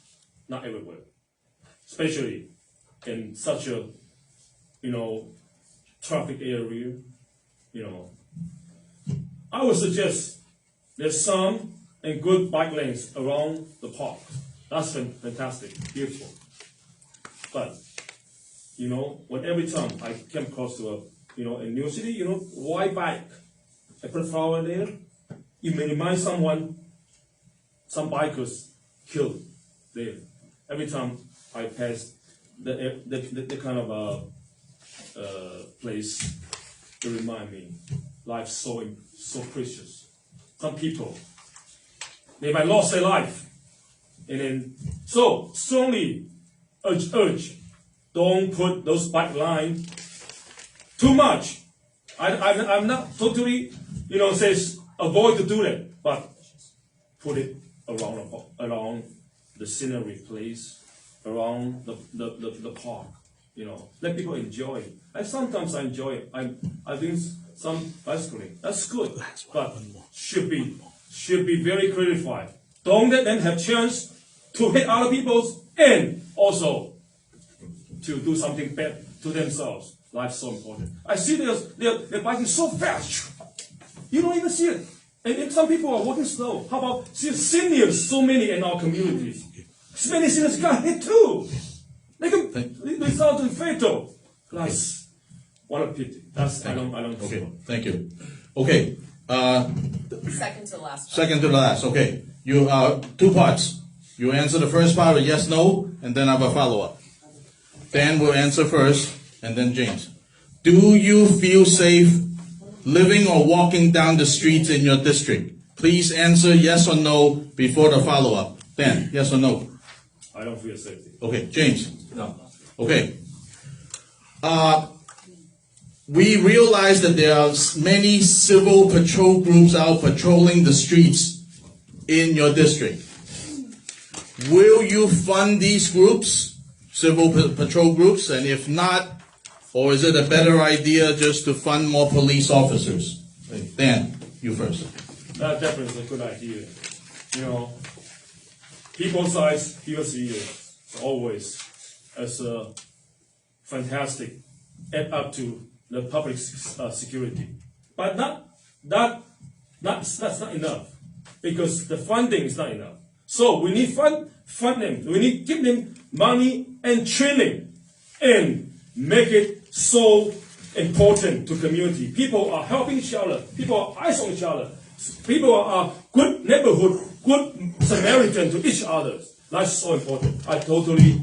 not everywhere, especially in such a, traffic area. I would suggest there's some and good bike lanes around the park. That's fantastic, beautiful. But, when every time I came across to in New York City, why bike? I put a flower there. You may remind some bikers killed there. Every time I pass the kind of place, to remind me, life's so precious. Some people, they might lost their life, and then so strongly urge, don't put those bike lines too much. I'm not totally, says avoid to do that, but put it around the scenery place, around the park. Let people enjoy it. And sometimes I enjoy it. I think some bicycling. That's good, but should be very clarified. Don't let them have chance to hit other people's and also to do something bad to themselves. Life's so important. I see they're biking so fast. You don't even see it. And some people are walking slow. How about seniors? So many in our communities. Many seniors got hit too. They can result in fatal. Plus, what a pity. I don't. Okay, thank you. Okay, Second to last. second to the last. Okay, you two parts. You answer the first part with yes, no, and then I have a follow-up. Dan will answer first, and then James. Do you feel safe living or walking down the streets in your district? Please answer yes or no before the follow-up. Dan, yes or no? I don't feel safety. Okay, James. No. Okay. We realize that there are many civil patrol groups out patrolling the streets in your district. Will you fund these groups, civil patrol groups, and if not, or is it a better idea just to fund more police officers? Okay, Dan, you first. That definitely is a good idea. You know, people see it always as a fantastic add up to the public security. But that's not enough, because the funding is not enough. So we need fund them. We need give them money and training, and make it so important to community. People are helping each other. People are eyes on each other. People are good neighborhood, good Samaritan to each other. That's so important. I totally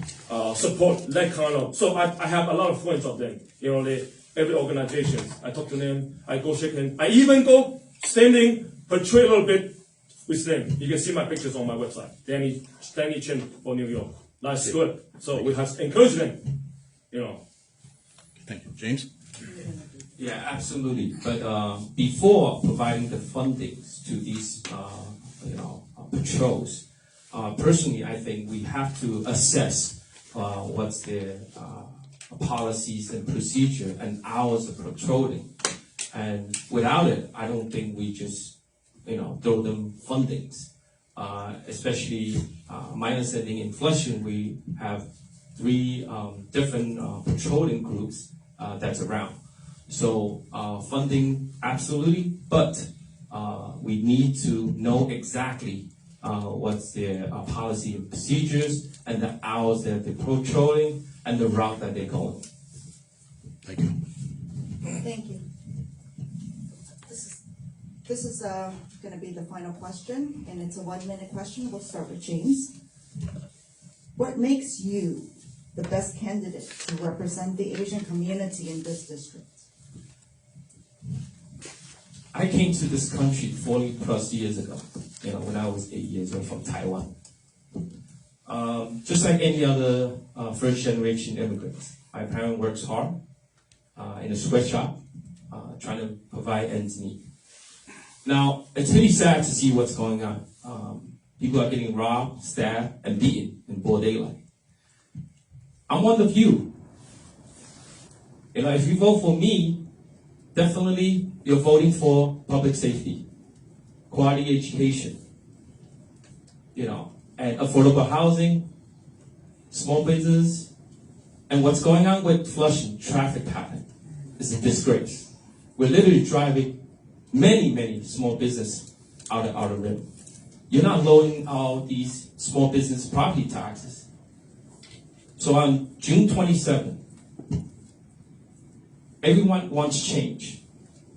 support that kind of. So I have a lot of friends of them. You know, every organization. I talk to them. I go shake hands. I even go standing, patrol a little bit with them. You can see my pictures on my website. Danny Chen for New York. That's good. So we have to encourage them. You know. Thank you. James? Yeah, absolutely. But before providing the fundings to these, patrols, personally, I think we have to assess what's their policies and procedure and hours of patrolling. And without it, I don't think we just, throw them fundings. Especially, my understanding in Flushing, we have 3 different patrolling groups that's around. So funding, absolutely, but we need to know exactly what's their policy and procedures and the hours that they're patrolling and the route that they're going. Thank you. Thank you. This is going to be the final question, and it's a 1-minute question. We'll start with James. What makes you the best candidate to represent the Asian community in this district? I came to this country 40 plus years ago, when I was 8 years old from Taiwan. Just like any other first generation immigrants, my parents works hard in a sweatshop, trying to provide ends meet. Now, it's really sad to see what's going on. People are getting robbed, stabbed, and beaten in broad daylight. I'm one of you. If you vote for me, definitely you're voting for public safety, quality education, and affordable housing, small business, and what's going on with Flushing traffic pattern is a disgrace. We're literally driving many small business out of outer rim. You're not lowering all these small business property taxes. So on June 27th, everyone wants change.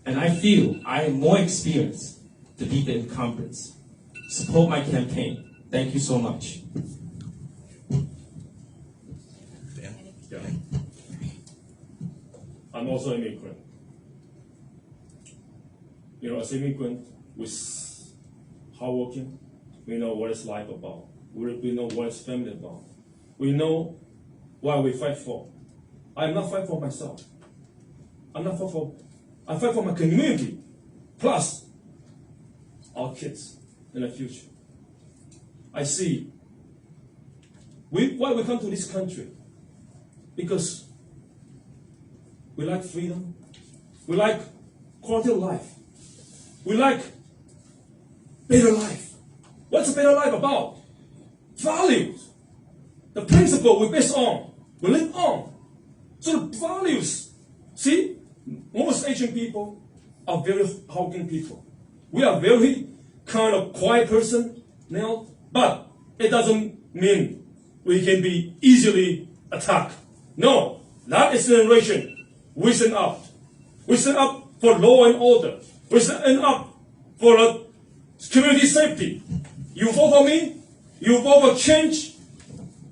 And I feel I am more experienced to beat the incumbents. Support my campaign. Thank you so much. Dan? Yeah. I'm also an immigrant. As an immigrant with hardworking, we know what it's life about. We know what it's family about. We know what we fight for. I'm not fighting for myself. I fight for my community, plus our kids in the future. I see why we come to this country, because we like freedom, we like quality of life, we like better life. What's a better life about? Values. The principle we base on, we live on. So the values, see, most Asian people are very hardworking people. We are very kind of quiet person now, but it doesn't mean we can be easily attacked. No, that is the generation we stand up. We stand up for law and order. We stand up for community safety. You vote for me, you vote for change.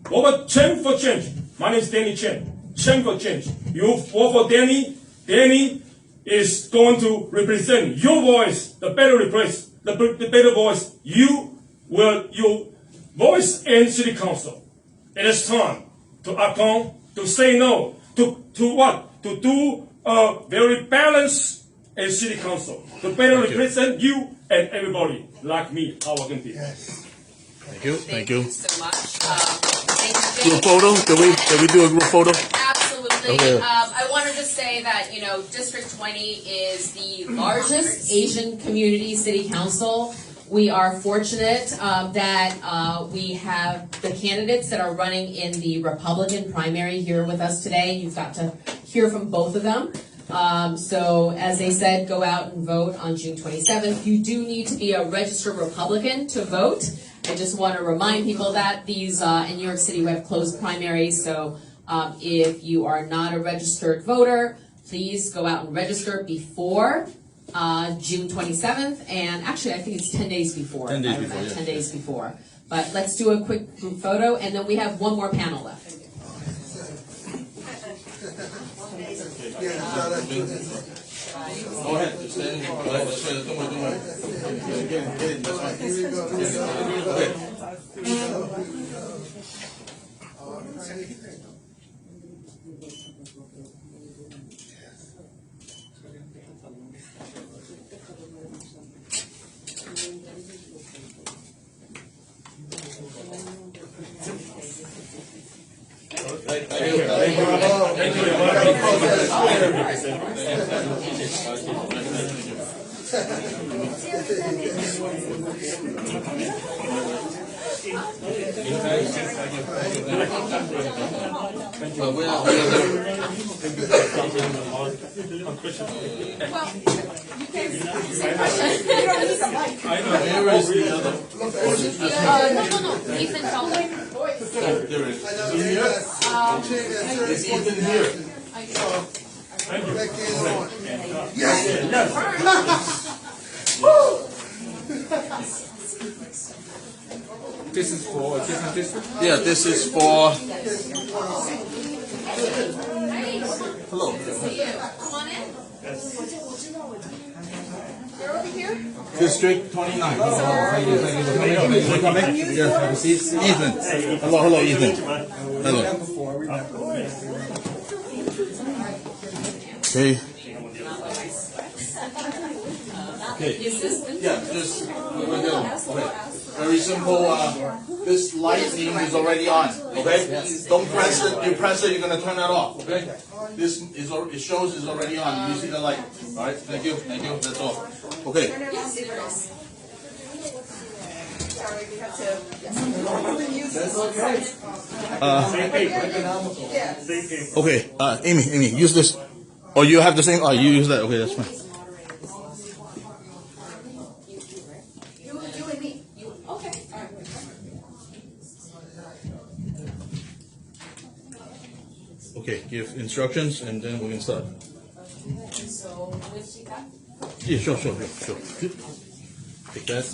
Vote for change. My name is Danny Chen. Change for change. You vote for Danny. Danny is going to represent your voice, the better replace the better voice you voice in city council. It is time to act on, to say no, to what? To do a very balanced in city council, to better represent you and everybody like me, our people. Thank you. Thank you. so much. Thank you, Group Jane. photo? Did we do a group photo? Absolutely. Okay. I want to just say that, District 20 is the largest Asian community city council. We are fortunate that we have the candidates that are running in the Republican primary here with us today. You've got to hear from both of them. So as they said, go out and vote on June 27th. You do need to be a registered Republican to vote. I just want to remind people that these in New York City we have closed primaries. So if you are not a registered voter, please go out and register before June 27th. And actually, I think it's 10 days before. 10 days before, 10 days before. But let's do a quick group photo, and then we have one more panel left. Go ahead. Just stand. Go ahead. That's right. Don't worry. Get in. That's fine. Okay. No. Ethan, tell them. There it is. Is Ethan here? This is for a different district? Yeah, this is for. Hello. Come on in. You're over here. District 29. You coming? Yeah, have a seat. Ethan. Hello, Ethan. Hello. Okay. Okay. Yeah, just very simple. This lightning is already on. Okay. Don't press it. You press it, you're gonna turn it off. Okay. This is it shows it's already on. You see the light. All right. Thank you. Thank you. That's all. Okay. Sorry, we have to. Okay. Amy, use this. Oh, you have the same. Oh, you use that. Okay, that's fine. You and me. Okay. All right. Okay, give instructions and then we can start. So, which you got? Yeah, sure. Take that.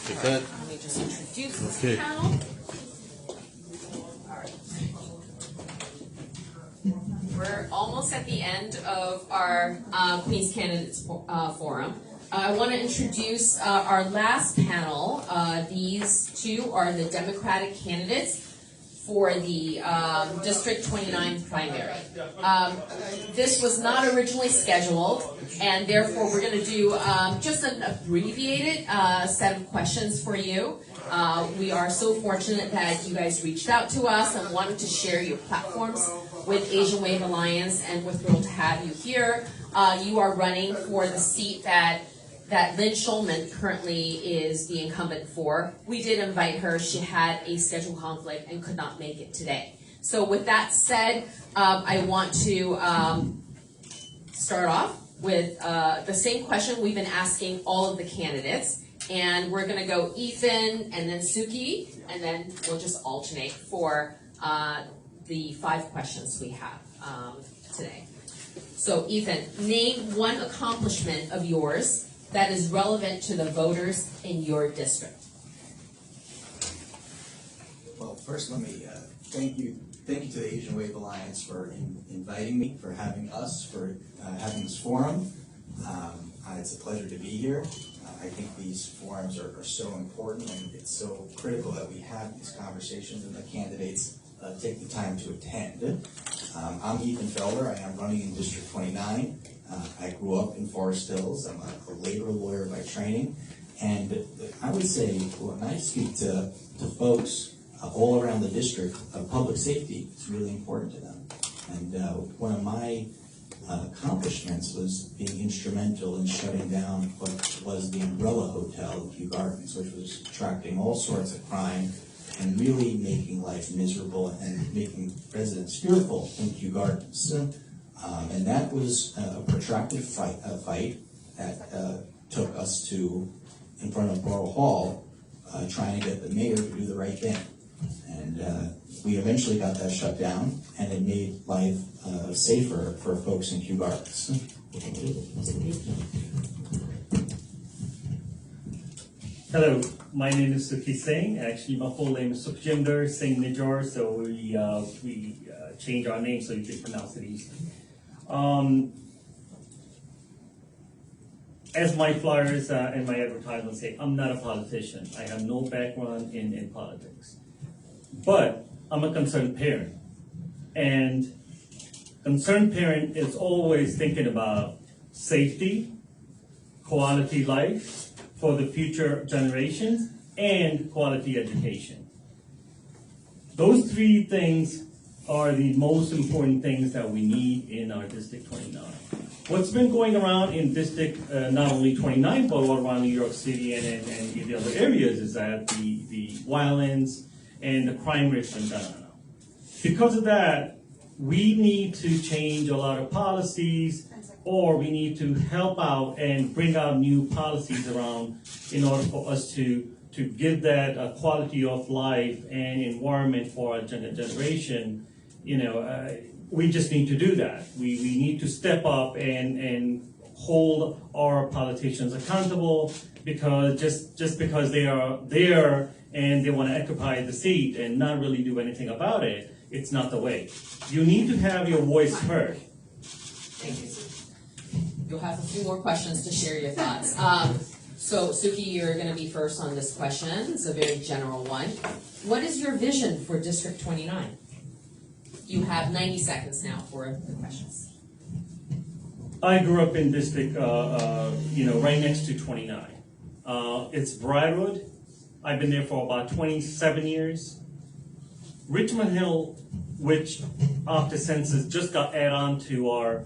Take that. Let me just introduce this Okay. panel. We're almost at the end of our Queens Candidates Forum. I want to introduce our last panel. These two are the Democratic candidates for the District 29 primary. This was not originally scheduled, and therefore we're going to do just an abbreviated set of questions for you. We are so fortunate that you guys reached out to us and wanted to share your platforms with Asian Wave Alliance, and we're thrilled to have you here. You are running for the seat that Lynn Schulman currently is the incumbent for. We did invite her. She had a schedule conflict and could not make it today. So with that said, I want to start off with the same question we've been asking all of the candidates. And we're going to go Ethan and then Suki, and then we'll just alternate for the 5 questions we have today. So Ethan, name one accomplishment of yours that is relevant to the voters in your district. Well, first let me thank you to the Asian Wave Alliance for inviting me, for having us, for having this forum. It's a pleasure to be here. I think these forums are so important, and it's so critical that we have these conversations and the candidates take the time to attend. I'm Ethan Felder. I am running in District 29. I grew up in Forest Hills. I'm a labor lawyer by training. And I would say, when I speak to folks all around the district, public safety is really important to them. And one of my accomplishments was being instrumental in shutting down what was the Umbrella Hotel in Kew Gardens, which was attracting all sorts of crime and really making life miserable and making residents fearful in Kew Gardens. And that was a protracted fight that took us to in front of Borough Hall, trying to get the mayor to do the right thing. And we eventually got that shut down, and it made life safer for folks in Kew Gardens. Hello, my name is Suki Singh. Actually, my full name is Sukhjinder Singh Nijor, so we changed our name so you can pronounce it easily. As my flyers and my advertisements say, I'm not a politician. I have no background in politics. But I'm a concerned parent. And concerned parent is always thinking about safety, quality life for the future generations, and quality education. Those three things are the most important things that we need in our District 29. What's been going around in District not only 29, but all around New York City and the other areas is that the violence and the crime rates have gone down. Because of that, we need to change a lot of policies, or we need to help out and bring out new policies around in order for us to give that quality of life and environment for our generation. We just need to do that. We need to step up and hold our politicians accountable, because just because they are there and they want to occupy the seat and not really do anything about it, it's not the way. You need to have your voice heard. Thank you. You'll have a few more questions to share your thoughts. So Suki, you're going to be first on this question. It's a very general one. What is your vision for District 29? You have 90 seconds now for the questions. I grew up in District, right next to 29. It's Briarwood. I've been there for about 27 years. Richmond Hill, which after census just got added on to our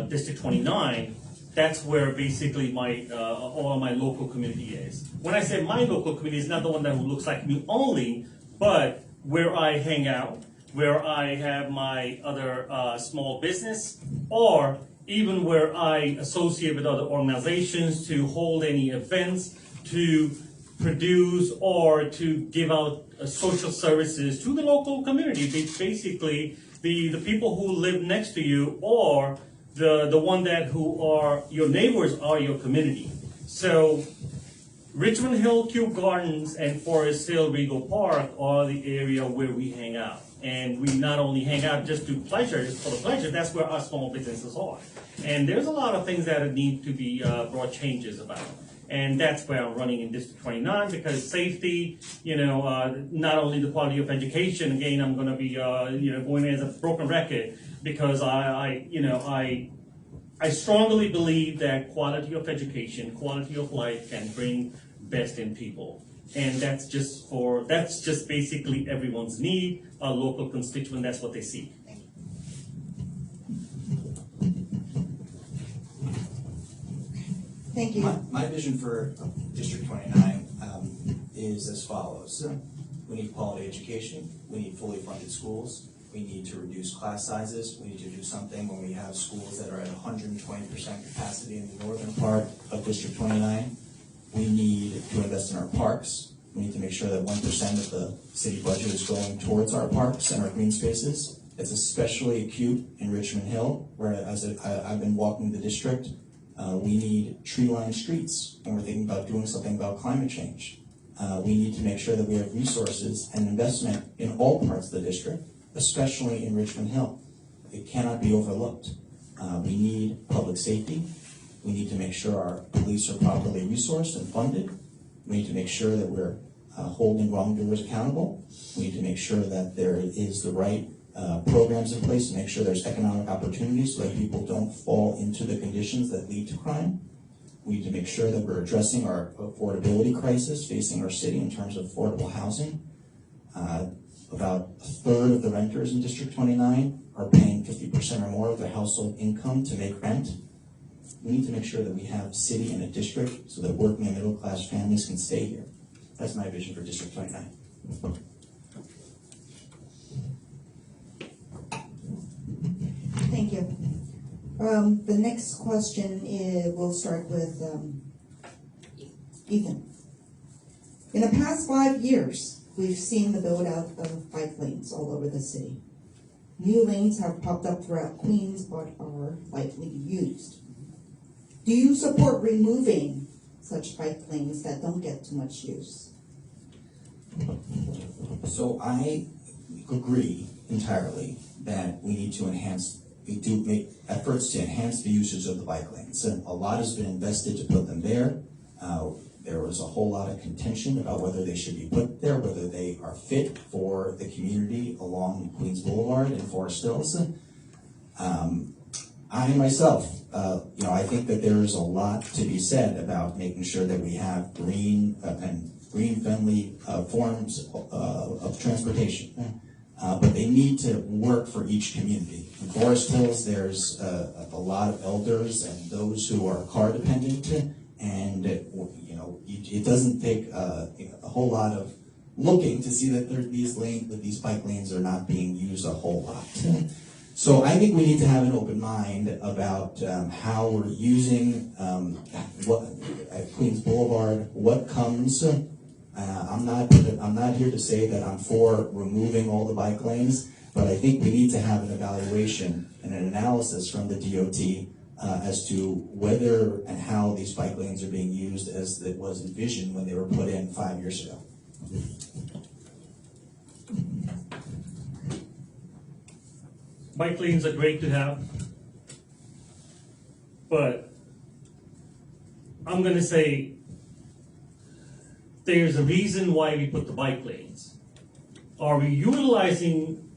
District 29, that's where basically all of my local community is. When I say my local community, it's not the one that looks like me only, but where I hang out, where I have my other small business, or even where I associate with other organizations to hold any events, to produce or to give out social services to the local community. Basically, the people who live next to you, or the one that who are your neighbors are your community. So Richmond Hill, Kew Gardens, and Forest Hill Regal Park are the area where we hang out. And we not only hang out just to pleasure, just for the pleasure, that's where our small businesses are. And there's a lot of things that need to be brought changes about. And that's where I'm running in District 29, because safety, not only the quality of education, again, I'm going to be, going as a broken record, because I strongly believe that quality of education, quality of life can bring best in people. And that's just basically everyone's need, a local constituent, that's what they see. Thank you. My vision for District 29 is as follows. We need quality education. We need fully funded schools. We need to reduce class sizes. We need to do something when we have schools that are at 120% capacity in the northern part of District 29. We need to invest in our parks. We need to make sure that 1% of the city budget is going towards our parks and our green spaces. It's especially acute in Richmond Hill, where I've been walking the district. We need tree-lined streets when we're thinking about doing something about climate change. We need to make sure that we have resources and investment in all parts of the district, especially in Richmond Hill. It cannot be overlooked. We need public safety. We need to make sure our police are properly resourced and funded. We need to make sure that we're holding wrongdoers accountable. We need to make sure that there is the right programs in place to make sure there's economic opportunities so that people don't fall into the conditions that lead to crime. We need to make sure that we're addressing our affordability crisis facing our city in terms of affordable housing. About a third of the renters in District 29 are paying 50% or more of their household income to make rent. We need to make sure that we have city in a district so that working and middle class families can stay here. That's my vision for District 29. Thank you. The next question we'll start with Ethan. In the past 5 years, we've seen the build out of bike lanes all over the city. New lanes have popped up throughout Queens but are lightly used. Do you support removing such bike lanes that don't get too much use? So I agree entirely that we need to we do make efforts to enhance the usage of the bike lanes. And a lot has been invested to put them there. There was a whole lot of contention about whether they should be put there, whether they are fit for the community along Queens Boulevard and Forest Hills. I myself, I think that there is a lot to be said about making sure that we have green and green-friendly forms of transportation. But they need to work for each community. In Forest Hills, there's a lot of elders and those who are car dependent, and it doesn't take a whole lot of looking to see that these bike lanes are not being used a whole lot. So I think we need to have an open mind about how we're using at Queens Boulevard, what comes. I'm not here to say that I'm for removing all the bike lanes, but I think we need to have an evaluation and an analysis from the DOT as to whether and how these bike lanes are being used as it was envisioned when they were put in 5 years ago. Bike lanes are great to have, but I'm going to say there's a reason why we put the bike lanes. Are we utilizing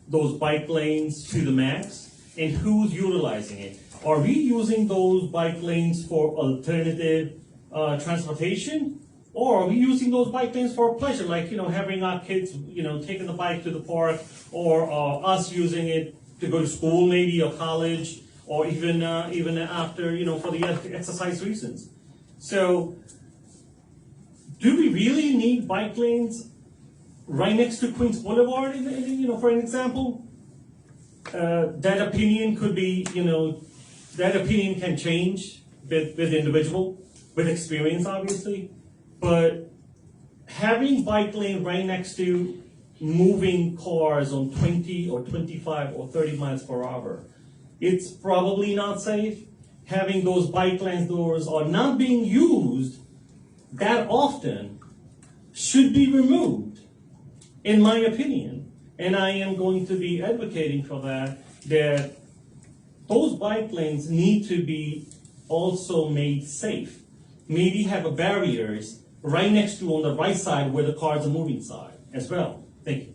those bike lanes to the max? And who's utilizing it? Are we using those bike lanes for alternative transportation? Or are we using those bike lanes for pleasure, like having our kids taking the bike to the park, or us using it to go to school maybe, or college, or even after for the exercise reasons? So do we really need bike lanes right next to Queens Boulevard, for an example? That opinion could be, that opinion can change with the individual, with experience, obviously. But having bike lane right next to moving cars on 20 or 25 or 30 miles per hour, it's probably not safe. Having those bike lane doors are not being used that often should be removed, in my opinion. And I am going to be advocating for that those bike lanes need to be also made safe. Maybe have a barriers right next to on the right side where the cars are moving side as well. Thank you.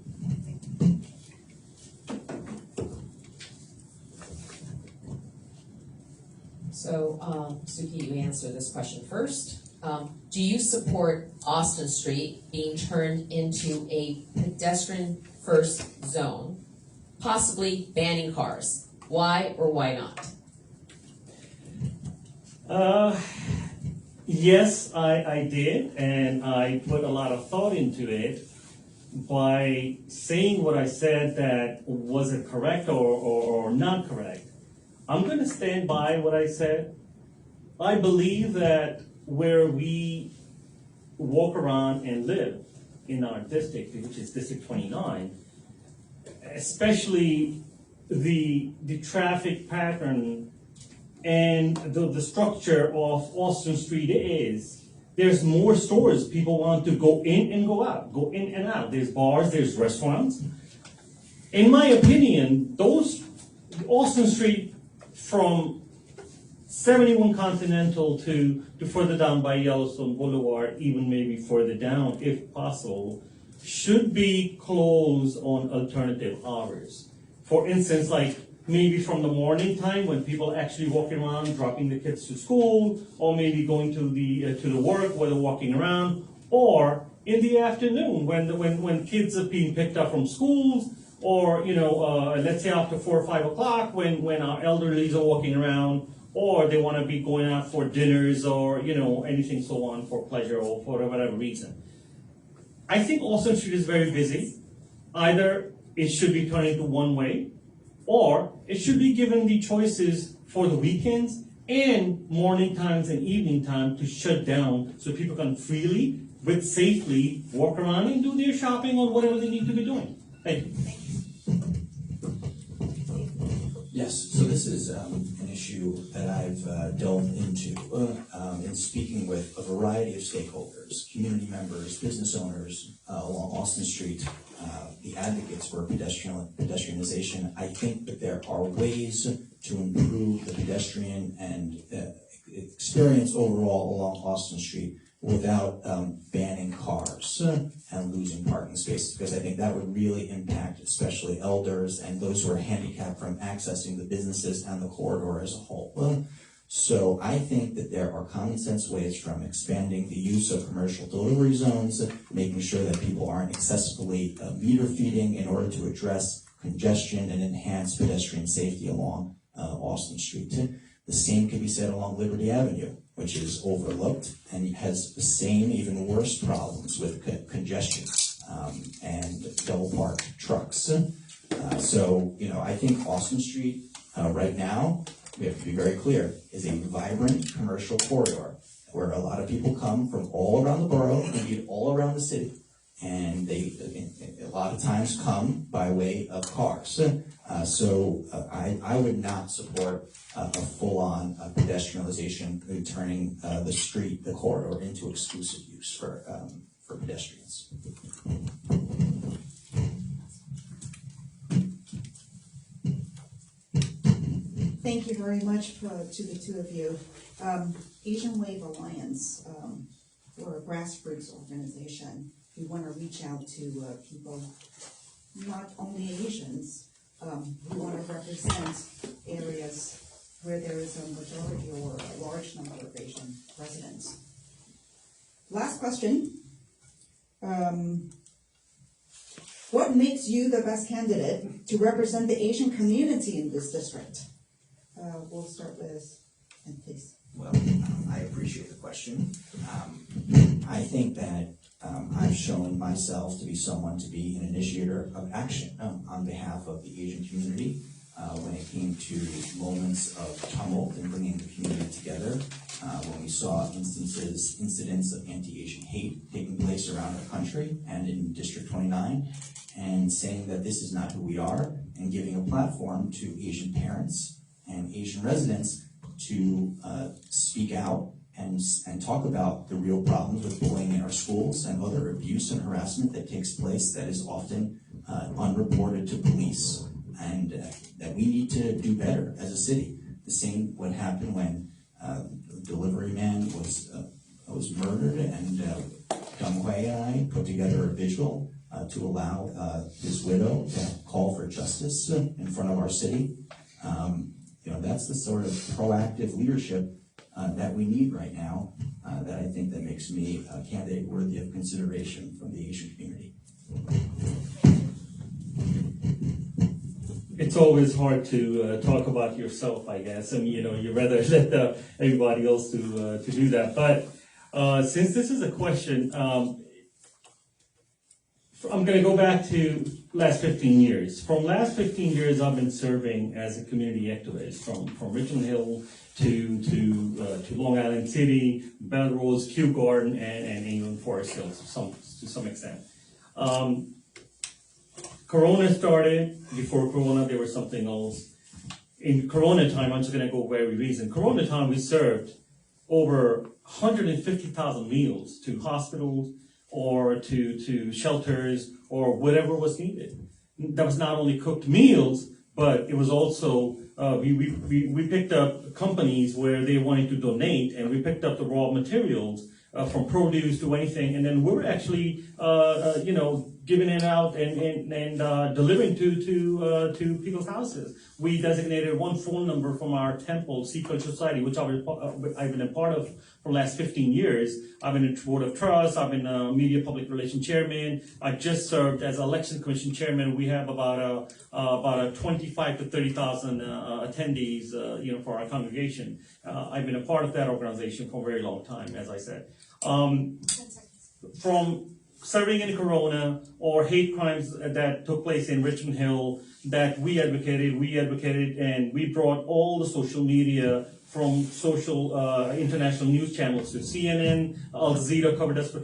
So, Suki, you answer this question first. Do you support Austin Street being turned into a pedestrian-first zone, possibly banning cars? Why or why not? Yes, I did, and I put a lot of thought into it. By saying what I said, that was it correct or not correct? I'm going to stand by what I said. I believe that where we walk around and live in our district, which is District 29, especially the traffic pattern and the structure of Austin Street is, there's more stores. People want to go in and go out, go in and out. There's bars, there's restaurants. In my opinion, those Austin Street from 71 Continental to further down by Yellowstone Boulevard, even maybe further down if possible, should be closed on alternative hours. For instance, like maybe from the morning time when people are actually walking around, dropping the kids to school, or maybe going to the work where they're walking around, or in the afternoon when kids are being picked up from schools, or let's say after 4 or 5 o'clock when our elderlies are walking around, or they want to be going out for dinners or anything so on for pleasure or for whatever reason. I think Austin Street is very busy. Either it should be turned into one way, or it should be given the choices for the weekends and morning times and evening time to shut down so people can freely, but safely walk around and do their shopping or whatever they need to be doing. Thank you. Yes, so this is an issue that I've delved into in speaking with a variety of stakeholders, community members, business owners along Austin Street, the advocates for pedestrianization. I think that there are ways to improve the pedestrian and experience overall along Austin Street without banning cars and losing parking spaces, because I think that would really impact especially elders and those who are handicapped from accessing the businesses and the corridor as a whole. So I think that there are common sense ways, from expanding the use of commercial delivery zones, making sure that people aren't excessively meter feeding in order to address congestion and enhance pedestrian safety along Austin Street. The same can be said along Liberty Avenue, which is overlooked and has the same, even worse problems with congestion and double parked trucks. So I think Austin Street right now, we have to be very clear, is a vibrant commercial corridor where a lot of people come from all around the borough, indeed all around the city, and they a lot of times come by way of cars. So I would not support a full-on pedestrianization, turning the street, the corridor, into exclusive use for pedestrians. Thank you very much to the two of you. Asian Wave Alliance, we're a grassroots organization. We want to reach out to people, not only Asians, we want to represent areas where there is a majority or a large number of Asian residents. Last question. What makes you the best candidate to represent the Asian community in this district? We'll start with, and please. Well, I appreciate the question. I think that I've shown myself to be someone to be an initiator of action on behalf of the Asian community when it came to moments of tumult and bringing the community together, when we saw incidents of anti-Asian hate taking place around our country and in District 29, and saying that this is not who we are, and giving a platform to Asian parents and Asian residents to speak out and talk about the real problems with bullying in our schools and other abuse and harassment that takes place that is often unreported to police, and that we need to do better as a city. The same would happen when the delivery man was murdered, and Dong Hui and I put together a visual to allow his widow to call for justice in front of our city. That's the sort of proactive leadership that we need right now, that I think that makes me a candidate worthy of consideration from the Asian community. It's always hard to talk about yourself, I guess. I mean, you rather let everybody else to do that. But since this is a question, I'm going to go back to last 15 years. From last 15 years, I've been serving as a community activist from Richmond Hill to Long Island City, Belrose, Kew Garden, and England Forest Hills to some extent. Corona started. Before Corona, there was something else. In Corona time, I'm just going to go very recent. Corona time, we served over 150,000 meals to hospitals or to shelters or whatever was needed. That was not only cooked meals, but it was also, we picked up companies where they wanted to donate, and we picked up the raw materials from produce to anything, and then we're actually, giving it out and delivering to people's houses. We designated one phone number from our temple, Sea Culture Society, which I've been a part of for the last 15 years. I've been in board of trust. I've been a media public relations chairman. I just served as election commission chairman. We have about a 25 to 30,000 attendees, for our congregation. I've been a part of that organization for a very long time, as I said. From serving in Corona or hate crimes that took place in Richmond Hill that we advocated, and we brought all the social media from social international news channels to CNN, Al Jazeera covered us for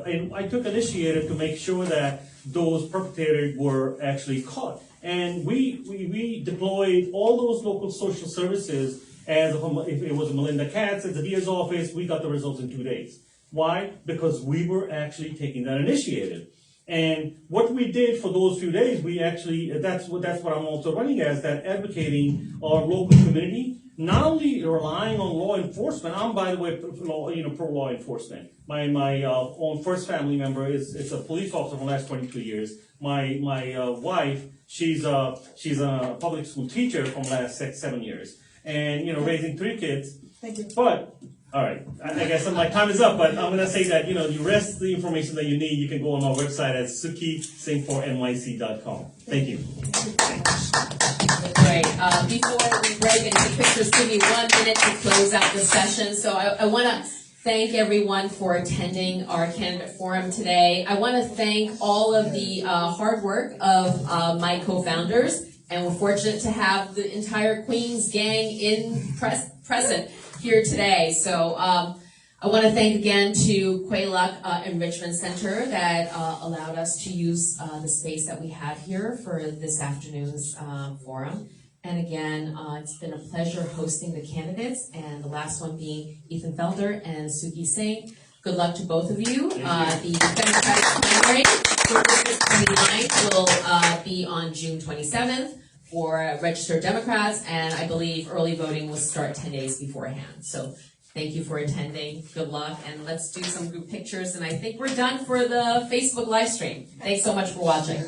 and I took initiative to make sure that those perpetrators were actually caught. And we deployed all those local social services as if it was Melinda Katz at the DA's office, we got the results in 2 days. Why? Because we were actually taking that initiative. And what we did for those few days, we actually, that's what I'm also running as, that advocating our local community, not only relying on law enforcement. I'm, by the way, pro law enforcement. My own first family member is a police officer for the last 22 years. My wife, she's a public school teacher from the last 7 years. And, raising 3 kids. Thank you. But, all right, I guess my time is up, but I'm going to say that, the rest of the information that you need, you can go on our website at sukisingapore.nyc.com. Thank you. Great. Before we break and take pictures, give me 1 minute to close out the session. So I want to thank everyone for attending our candidate forum today. I want to thank all of the hard work of my co-founders, and we're fortunate to have the entire Queens gang present here today. So I want to thank again to Quayluck Enrichment Center that allowed us to use the space that we have here for this afternoon's forum. And again, it's been a pleasure hosting the candidates, and the last one being Ethan Felder and Suki Singh. Good luck to both of you. The Democratic primary for District 29 will be on June 27th. For registered Democrats, and I believe early voting will start 10 days beforehand. So thank you for attending. Good luck, and let's do some group pictures. And I think we're done for the Facebook live stream. Thanks so much for watching.